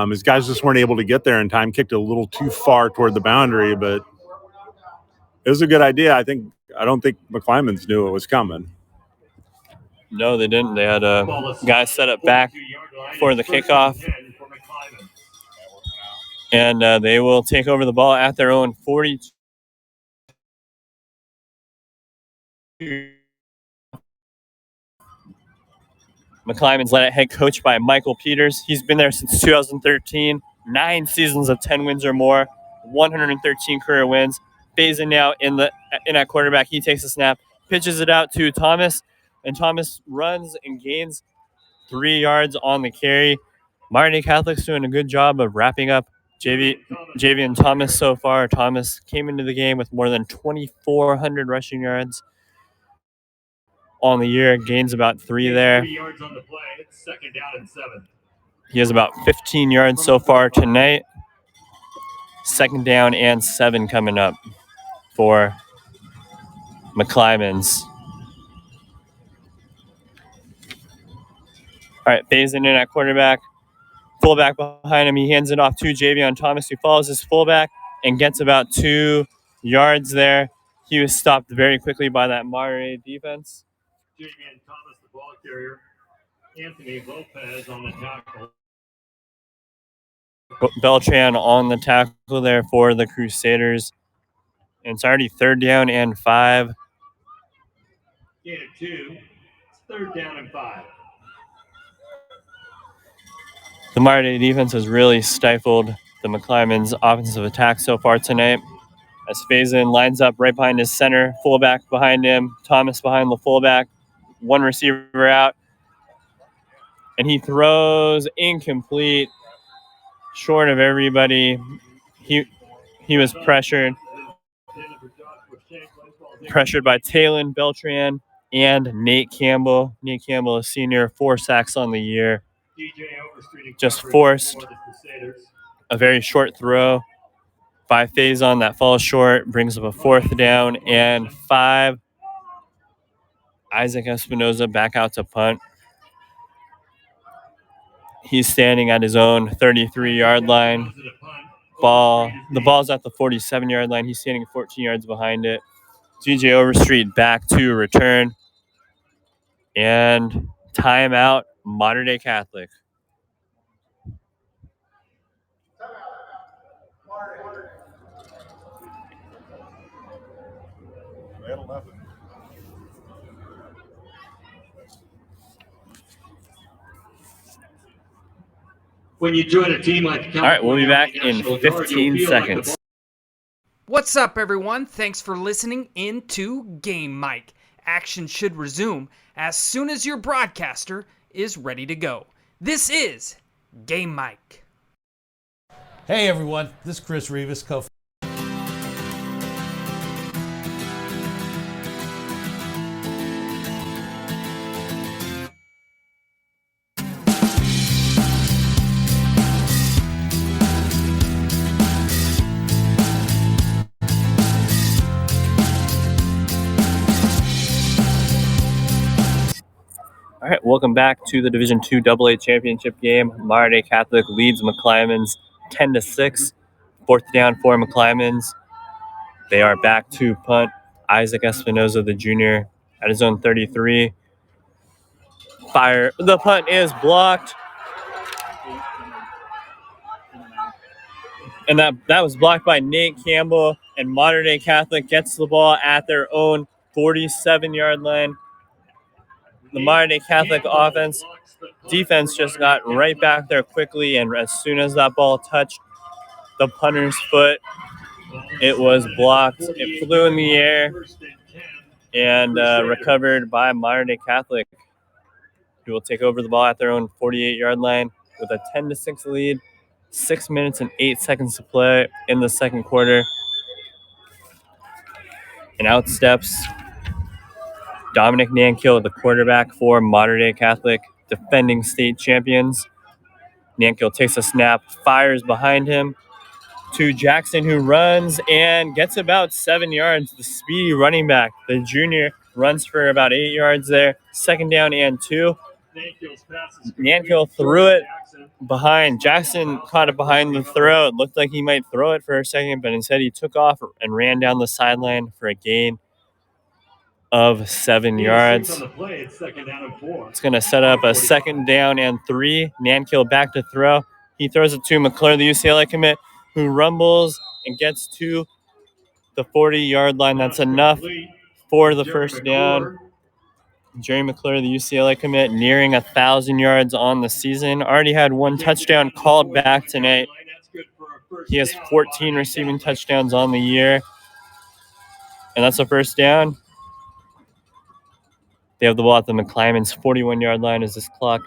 His guys just weren't able to get there in time, kicked it a little too far toward the boundary, but it was a good idea. I don't think McClymonds knew it was coming. No, they didn't. They had a guy set up back for the kickoff. And they will take over the ball at their own 42. McClymonds led at head coach by Michael Peters. He's been there since 2013. 9 seasons of 10 wins or more. 113 career wins. Faison now in at quarterback. He takes a snap, pitches it out to Thomas, and Thomas runs and gains 3 yards on the carry. Dei Catholic's doing a good job of wrapping up JV and Thomas so far. Thomas came into the game with more than 2,400 rushing yards on the year, gains about 3 there. 3 yards on the play. It's 2nd down and 7. He has about 15 yards so far tonight. 2nd down and 7 coming up for McClymonds. All right, Faison in at quarterback. Fullback behind him. He hands it off to Javion Thomas, who follows his fullback and gets about 2 yards there. He was stopped very quickly by that Monterey defense. Javion Thomas, the ball carrier. Anthony Lopez on the tackle. Beltran on the tackle there for the Crusaders. And it's already 3rd down and 5. Gain of 2. It's 3rd down and 5. The Monterey defense has really stifled the McClymonds offensive attack so far tonight. As Faison lines up right behind his center, fullback behind him, Thomas behind the fullback, 1 receiver out, and he throws incomplete, short of everybody. He was pressured by Talon Beltran and Nate Campbell. Nate Campbell, a senior, 4 sacks on the year. Just forced a very short throw by Faison that falls short, brings up a 4th down and 5. Isaac Espinoza back out to punt. He's standing at his own 33-yard line. The ball's at the 47-yard line. He's standing 14 yards behind it. DJ Overstreet back to return. And timeout, Dei Catholic. When you join a team like the All right, we'll be back in 15 seconds. What's up, everyone? Thanks for listening into Game Mic. Action should resume as soon as your broadcaster is ready to go. This is Game Mic. Hey everyone, this is Chris Rivas, co All right, welcome back to the Division II AA championship game. Dei Catholic leads McClymonds 10-6. 4th down for McClymonds. They are back to punt. Isaac Espinoza, the junior, at his own 33. Fire. The punt is blocked. And that was blocked by Nate Campbell, and Modern Day Catholic gets the ball at their own 47-yard line. The Modern Day Catholic defense just got right back there quickly, and as soon as that ball touched the punter's foot, it was blocked. It flew in the air and recovered by Modern Day Catholic, who will take over the ball at their own 48-yard line with a 10-6 lead. 6 minutes and 8 seconds to play in the second quarter. And out steps Dominic Nankill, the quarterback for Modern Day Catholic, defending state champions. Nankill takes a snap, fires behind him to Jackson, who runs and gets about 7 yards. The speedy running back, the junior, runs for about 8 yards there. 2nd down and 2. Nankill threw it behind. Jackson caught it behind the throw. It looked like he might throw it for a second, but instead he took off and ran down the sideline for a gain of 7 yards. It's going to set up a 2nd down and 3. Nankill back to throw. He throws it to McClure, the UCLA commit, who rumbles and gets to the 40-yard line. That's enough for the first down. Jerry McClure, the UCLA commit, nearing 1,000 yards on the season. Already had 1 touchdown called back tonight. He has 14 receiving touchdowns on the year. And that's a first down. They have the ball at the McClymonds 41-yard line as this clock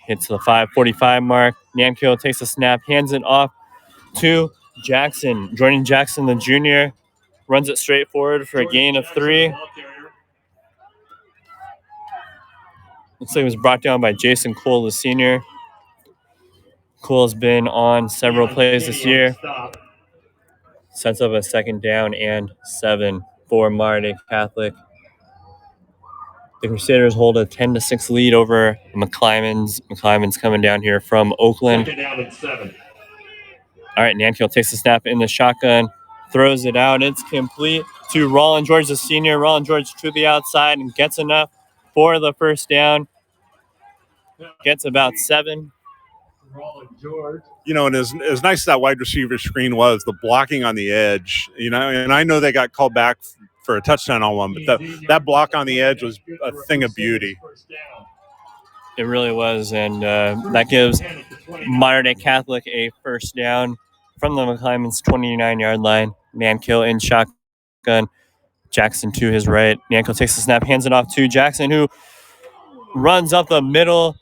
hits the 5:45 mark. Nankill takes a snap, hands it off to Jackson. Jordan Jackson, the junior, runs it straight forward for a gain of 3. Looks like it was brought down by Jason Cole, the senior. Cole has been on several plays this year. Sets up a 2nd down and 7 for Modern Day Catholic. The Crusaders hold a 10-6 lead over McClymonds. McClymonds coming down here from Oakland. 2nd down and 7. All right, Nankill takes the snap in the shotgun, throws it out. It's complete to Roland George, the senior. Roland George to the outside and gets enough for the first down. Gets about 7. Roland George. You know, and as nice as that wide receiver screen was, the blocking on the edge, you know, and I know they got called back for a touchdown on one, but that block on the edge was a thing of beauty. It really was, and that gives Modern Day Catholic a first down from the McClymonds 29-yard line. Nankill in shotgun. Jackson to his right. Nankill takes the snap, hands it off to Jackson, who runs up the middle,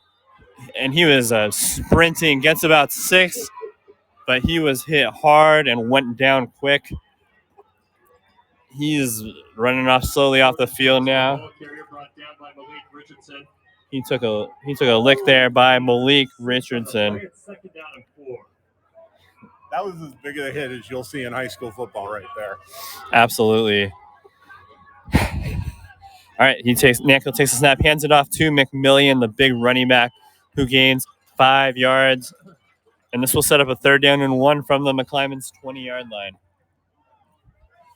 and he was sprinting, gets about 6, but he was hit hard and went down quick. He's running off slowly off the field now. He took a lick there by Malik Richardson. That was as big of a hit as you'll see in high school football right there. Absolutely. All right, Nankill takes a snap, hands it off to McMillian, the big running back, who gains 5 yards. And this will set up a 3rd down and 1 from the McClymonds 20-yard line.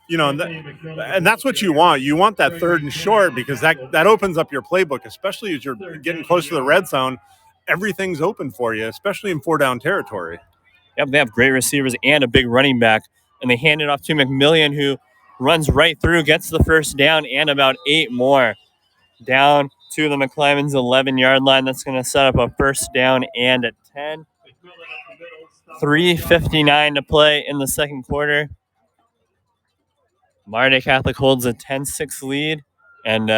You know, and that's what you want. You want that 3rd and short because that opens up your playbook, especially as you're getting close to the red zone. Everything's open for you, especially in 4-down territory. Yep, they have great receivers and a big running back. And they hand it off to McMillian, who runs right through, gets the first down and about 8 more. Down to the McClymonds 11-yard line. That's going to set up a first down and a 10. 3:59 to play in the second quarter. Modern Day Catholic holds a 10-6 lead, and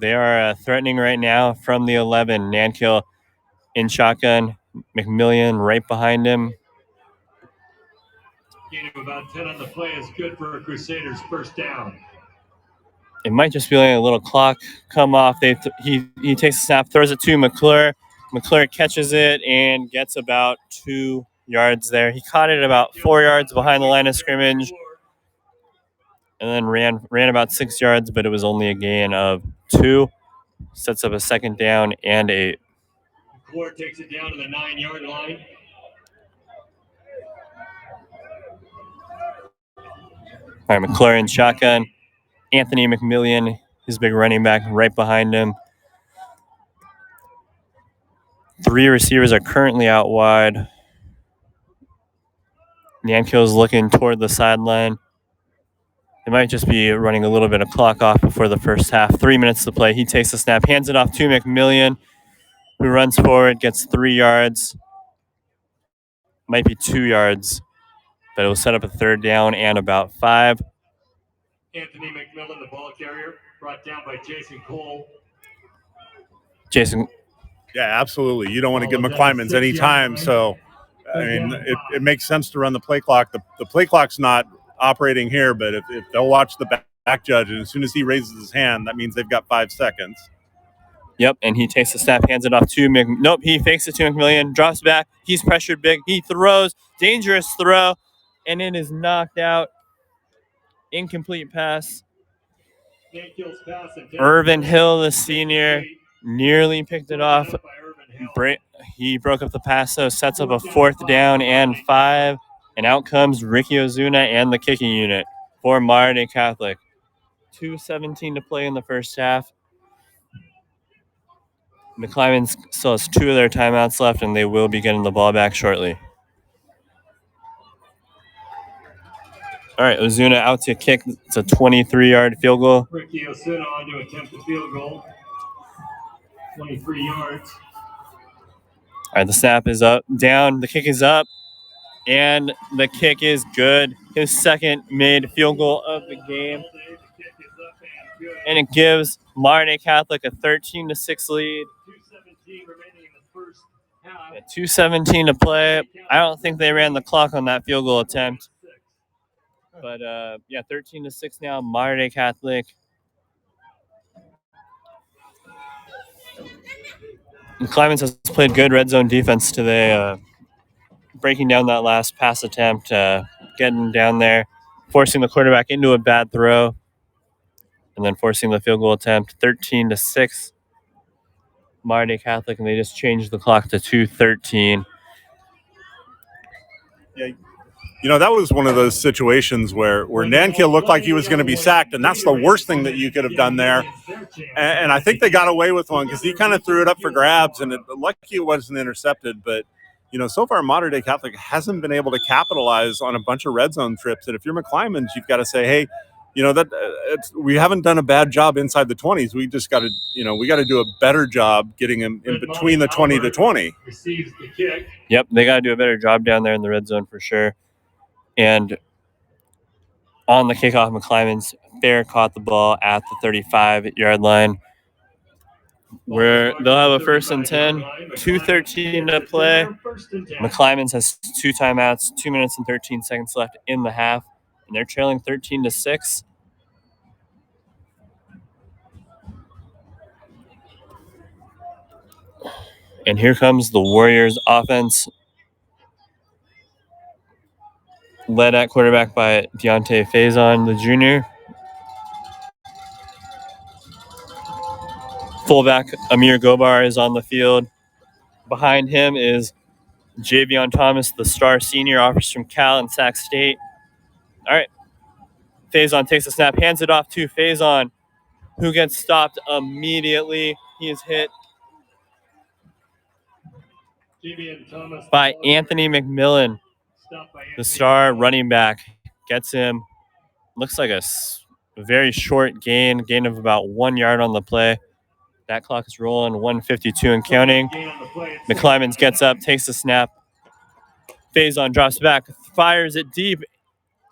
they are threatening right now from the 11. Nankill in shotgun. McMillian right behind him. Gain of about 10 on the play is good for a Crusaders first down. It might just be like a little clock come off. He takes a snap, throws it to McClure. McClure catches it and gets about 2 yards there. He caught it about 4 yards behind the line of scrimmage and then ran about 6 yards, but it was only a gain of 2. Sets up a 2nd down and 8. McClure takes it down to the 9-yard line. All right, McClure in shotgun. Anthony McMillian, his big running back, right behind him. 3 receivers are currently out wide. Nankiv's looking toward the sideline. They might just be running a little bit of clock off before the first half. 3 minutes to play. He takes the snap, hands it off to McMillian, who runs forward, gets 3 yards. Might be 2 yards, but it will set up a third down and about 5. Anthony McMillan, the ball carrier, brought down by Jason Cole. Jason. Yeah, absolutely. You don't want to give McClymonds any time, so I mean, it makes sense to run the play clock. The play clock's not operating here, but if they'll watch the back judge, and as soon as he raises his hand, that means they've got 5 seconds. Yep, and he takes the snap, hands it off to Nope, he fakes it to McMillian, drops back. He's pressured big. He throws. Dangerous throw, and it is knocked out. Incomplete pass. Irvin Hill, the senior, nearly picked it off. He broke up the pass, though, sets up a 4th down and 5. And out comes Ricky Ozuna and the kicking unit for Dei Catholic. 2:17 to play in the first half. McClymonds still has 2 of their timeouts left, and they will be getting the ball back shortly. All right, Ozuna out to kick. It's a 23-yard field goal. Ricky Ozuna on to attempt the field goal. 23 yards. All right, the snap is up, down, the kick is up, and the kick is good. His second made field goal of the game. And it gives Dei Catholic a 13-6 lead. 2:17 remaining in the first half. At 2:17 to play. I don't think they ran the clock on that field goal attempt. But, 13-6 now, Dei Catholic. McClymonds has played good red zone defense today, breaking down that last pass attempt, getting down there, forcing the quarterback into a bad throw, and then forcing the field goal attempt. 13-6, Dei Catholic, and they just changed the clock to 2:13. Yeah. You know, that was one of those situations where Nankill looked like he was going to be sacked, and that's the worst thing that you could have done there. And I think they got away with one because he kind of threw it up for grabs, and lucky it wasn't intercepted. But, you know, so far Dei Catholic hasn't been able to capitalize on a bunch of red zone trips. And if you're McClymonds, you've got to say, hey, you know, we haven't done a bad job inside the 20s. We just got to, you know, we got to do a better job getting him in between the 20 to 20. Receives the kick. Yep, they got to do a better job down there in the red zone for sure. And on the kickoff, McClymonds fair caught the ball at the 35-yard line, where they'll have a 1st and 10, 2:13 to play. McClymonds has 2 timeouts, 2 minutes and 13 seconds left in the half, and they're trailing 13-6. And here comes the Warriors offense, led at quarterback by Deontay Faison, the junior. Fullback Amir Gobar is on the field. Behind him is Javion Thomas, the star senior, offers from Cal and Sac State. All right. Faison takes a snap, hands it off to Faison, who gets stopped immediately. He is hit by Anthony McMillan, the star running back. Gets him. Looks like a very short gain of about 1 yard on the play. That clock is rolling, 1:52 and counting. McClymonds gets up, takes the snap. Faison drops back, fires it deep,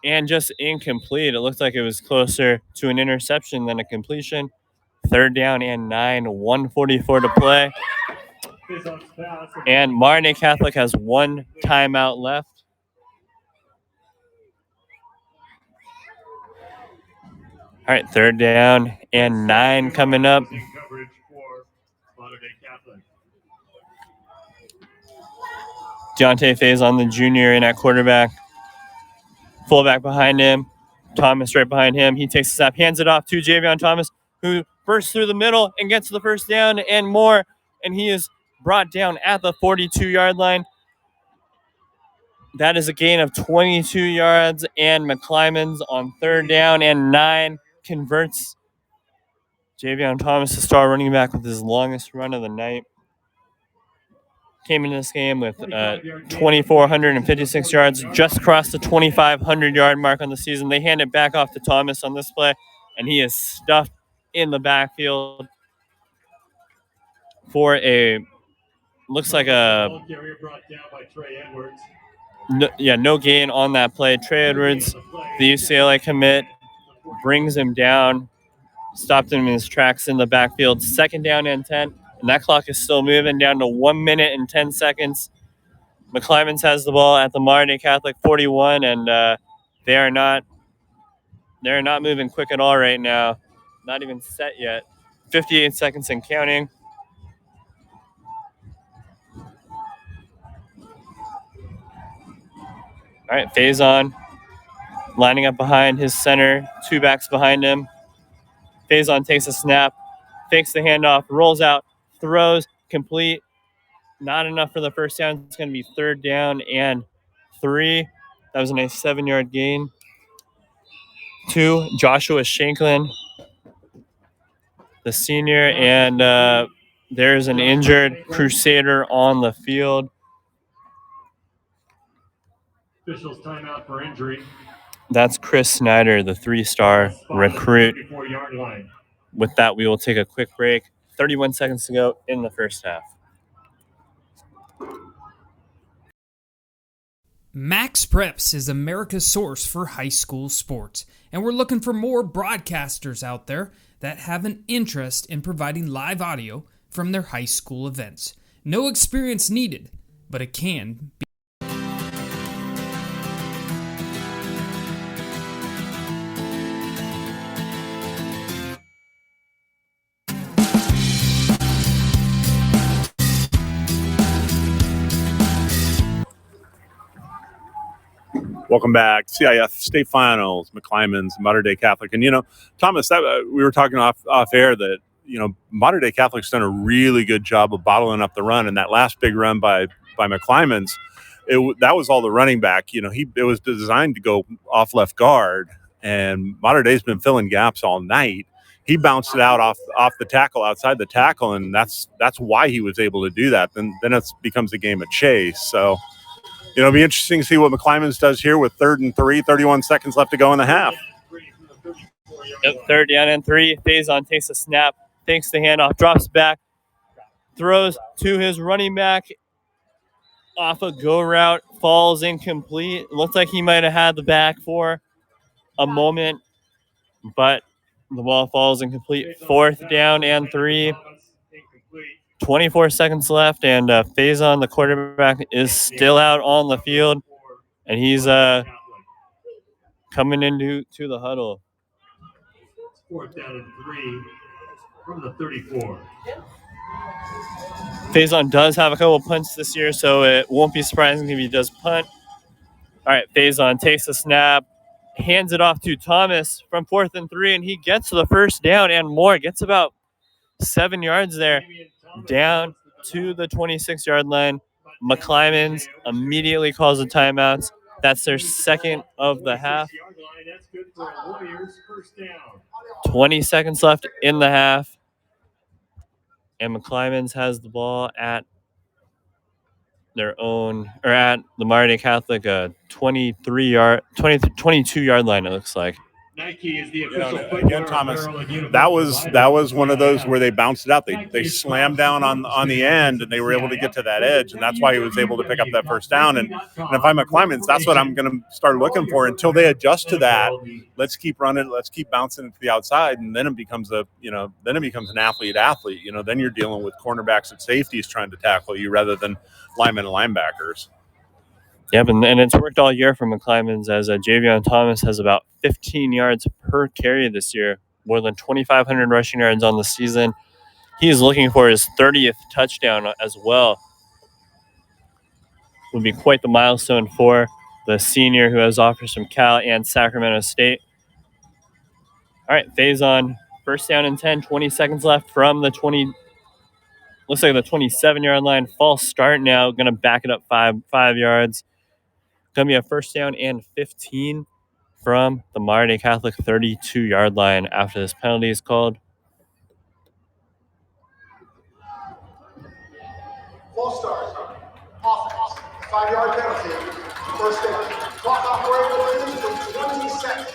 and just incomplete. It looked like it was closer to an interception than a completion. 3rd down and 9, 1:44 to play. And Dei Catholic has 1 timeout left. All right, 3rd down and 9 coming up. Deontay Faison, the junior, in at quarterback. Fullback behind him. Thomas right behind him. He takes the snap, hands it off to Javion Thomas, who bursts through the middle and gets the 1st down and more. And he is brought down at the 42-yard line. That is a gain of 22 yards, and McClymonds on 3rd down and 9 converts Javion Thomas, the star running back, with his longest run of the night. came into this game with 2,456 yards, just crossed the 2,500-yard mark on the season. They hand it back off to Thomas on this play, and he is stuffed in the backfield for looks like a no gain on that play. Trey Edwards, the UCLA commit, brings him down, stopped him in his tracks in the backfield. 2nd down and 10, and that clock is still moving down to 1 minute and 10 seconds. McClymonds has the ball at the Dei Catholic 41, and they are not moving quick at all right now. Not even set yet. 58 seconds and counting. All right, Faison lining up behind his center, 2 backs behind him. Faison takes a snap, fakes the handoff, rolls out, throws, complete. Not enough for the first down. It's going to be 3rd down and 3. That was a nice 7-yard gain to Joshua Shanklin, the senior, and there's an injured Crusader on the field. Officials timeout for injury. That's Chris Snyder, the 3-star recruit. With that, we will take a quick break. 31 seconds to go in the first half. Max Preps is America's source for high school sports, and we're looking for more broadcasters out there that have an interest in providing live audio from their high school events. No experience needed, but it can be. Welcome back. CIF State Finals, McClymonds, Dei Catholic. And, Thomas, we were talking off air that, Dei Catholic's done a really good job of bottling up the run. And that last big run by McClymonds, that was all the running back. It was designed to go off left guard. And Dei's been filling gaps all night. He bounced it out off the tackle, outside the tackle, and that's why he was able to do that. Then it becomes a game of chase. So, it'll be interesting to see what McClymonds does here with 3rd and 3, 31 seconds left to go in the half. Yep, 3rd down and 3. Faison takes a snap, takes the handoff, drops back, throws to his running back off a go route, falls incomplete. Looks like he might have had the back for a moment, but the ball falls incomplete. 4th down and 3. 24 seconds left, and Faison, the quarterback, is still out on the field, and he's coming into the huddle. 4th down and 3 from the 34. Faison does have a couple punts this year, so it won't be surprising if he does punt. All right, Faison takes the snap, hands it off to Thomas from 4th and 3, and he gets to the 1st down and more. Gets about 7 yards there, down to the 26-yard line. McClymonds immediately calls the timeouts. That's their 2nd of the half. 20 seconds left in the half. And McClymonds has the ball at their own, or at the Dei Catholic 22-yard line, it looks like. Nike is the official again, Thomas, that was one of those where they bounced it out. They slammed down on the end, and they were able to get to that edge, and that's why he was able to pick up that 1st down. And if I'm McClymonds, that's what I'm going to start looking for until they adjust to that. Let's keep running, let's keep bouncing it to the outside, and then it becomes an athlete. Then you're dealing with cornerbacks and safeties trying to tackle you rather than linemen and linebackers. Yep, and it's worked all year for McClymonds, as Javion Thomas has about 15 yards per carry this year, more than 2,500 rushing yards on the season. He is looking for his 30th touchdown as well. Would be quite the milestone for the senior who has offers from Cal and Sacramento State. All right, Faison, 1st down and 10, 20 seconds left from the 20. Looks like the 27-yard line. False start now, going to back it up 5 yards. Going to be a 1st down and 15 from the Dei Catholic 32-yard line after this penalty is called. False start. 5-yard penalty. First down. Clock operator released for 20 seconds.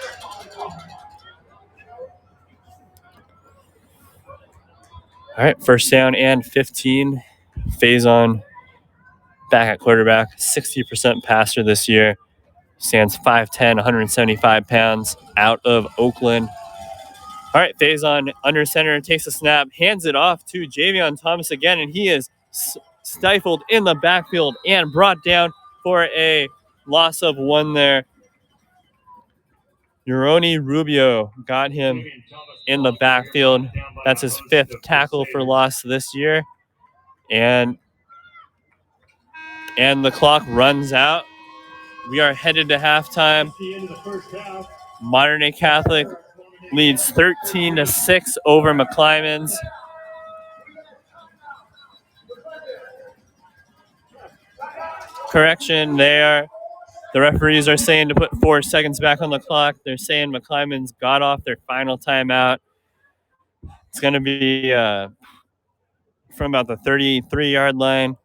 All right, first down and 15. Faison back at quarterback, 60% passer this year. Stands 5'10", 175 pounds, out of Oakland. All right, Faison under center, takes a snap, hands it off to Javion Thomas again, and he is stifled in the backfield and brought down for a loss of 1 there. Uroni Rubio got him in the backfield. That's his 5th tackle for loss this year. And the clock runs out. We are headed to halftime. Modern Day Catholic leads 13-6 over McClymonds. Correction there. The referees are saying to put 4 seconds back on the clock. They're saying McClymonds got off their final timeout. It's going to be from about the 33-yard line.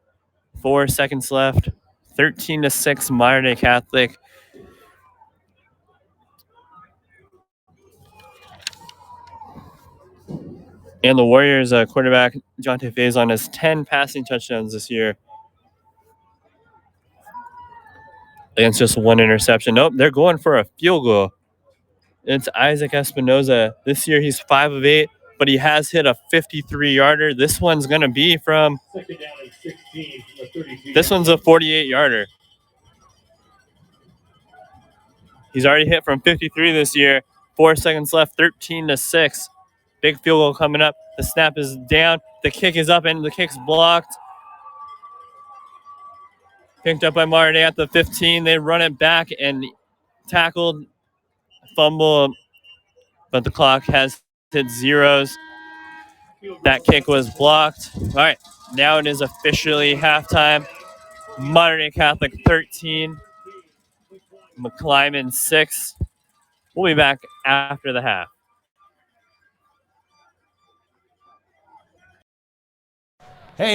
4 seconds left. 13-6 Modern Day Catholic. And the Warriors quarterback, Jonte Faison, has 10 passing touchdowns this year. Against just 1 interception. Nope, they're going for a field goal. It's Isaac Espinoza. This year he's 5 of 8, but he has hit a 53-yarder. This one's going to be from... This one's a 48-yarder. He's already hit from 53 this year. 4 seconds left, 13-6. Big field goal coming up. The snap is down. The kick is up, and the kick's blocked. Picked up by Martin at the 15. They run it back and tackled. Fumble, but the clock has hit zeros. That kick was blocked. All right, now it is officially halftime. Modern Day Catholic 13, McClymonds 6. We'll be back after the half. Hey,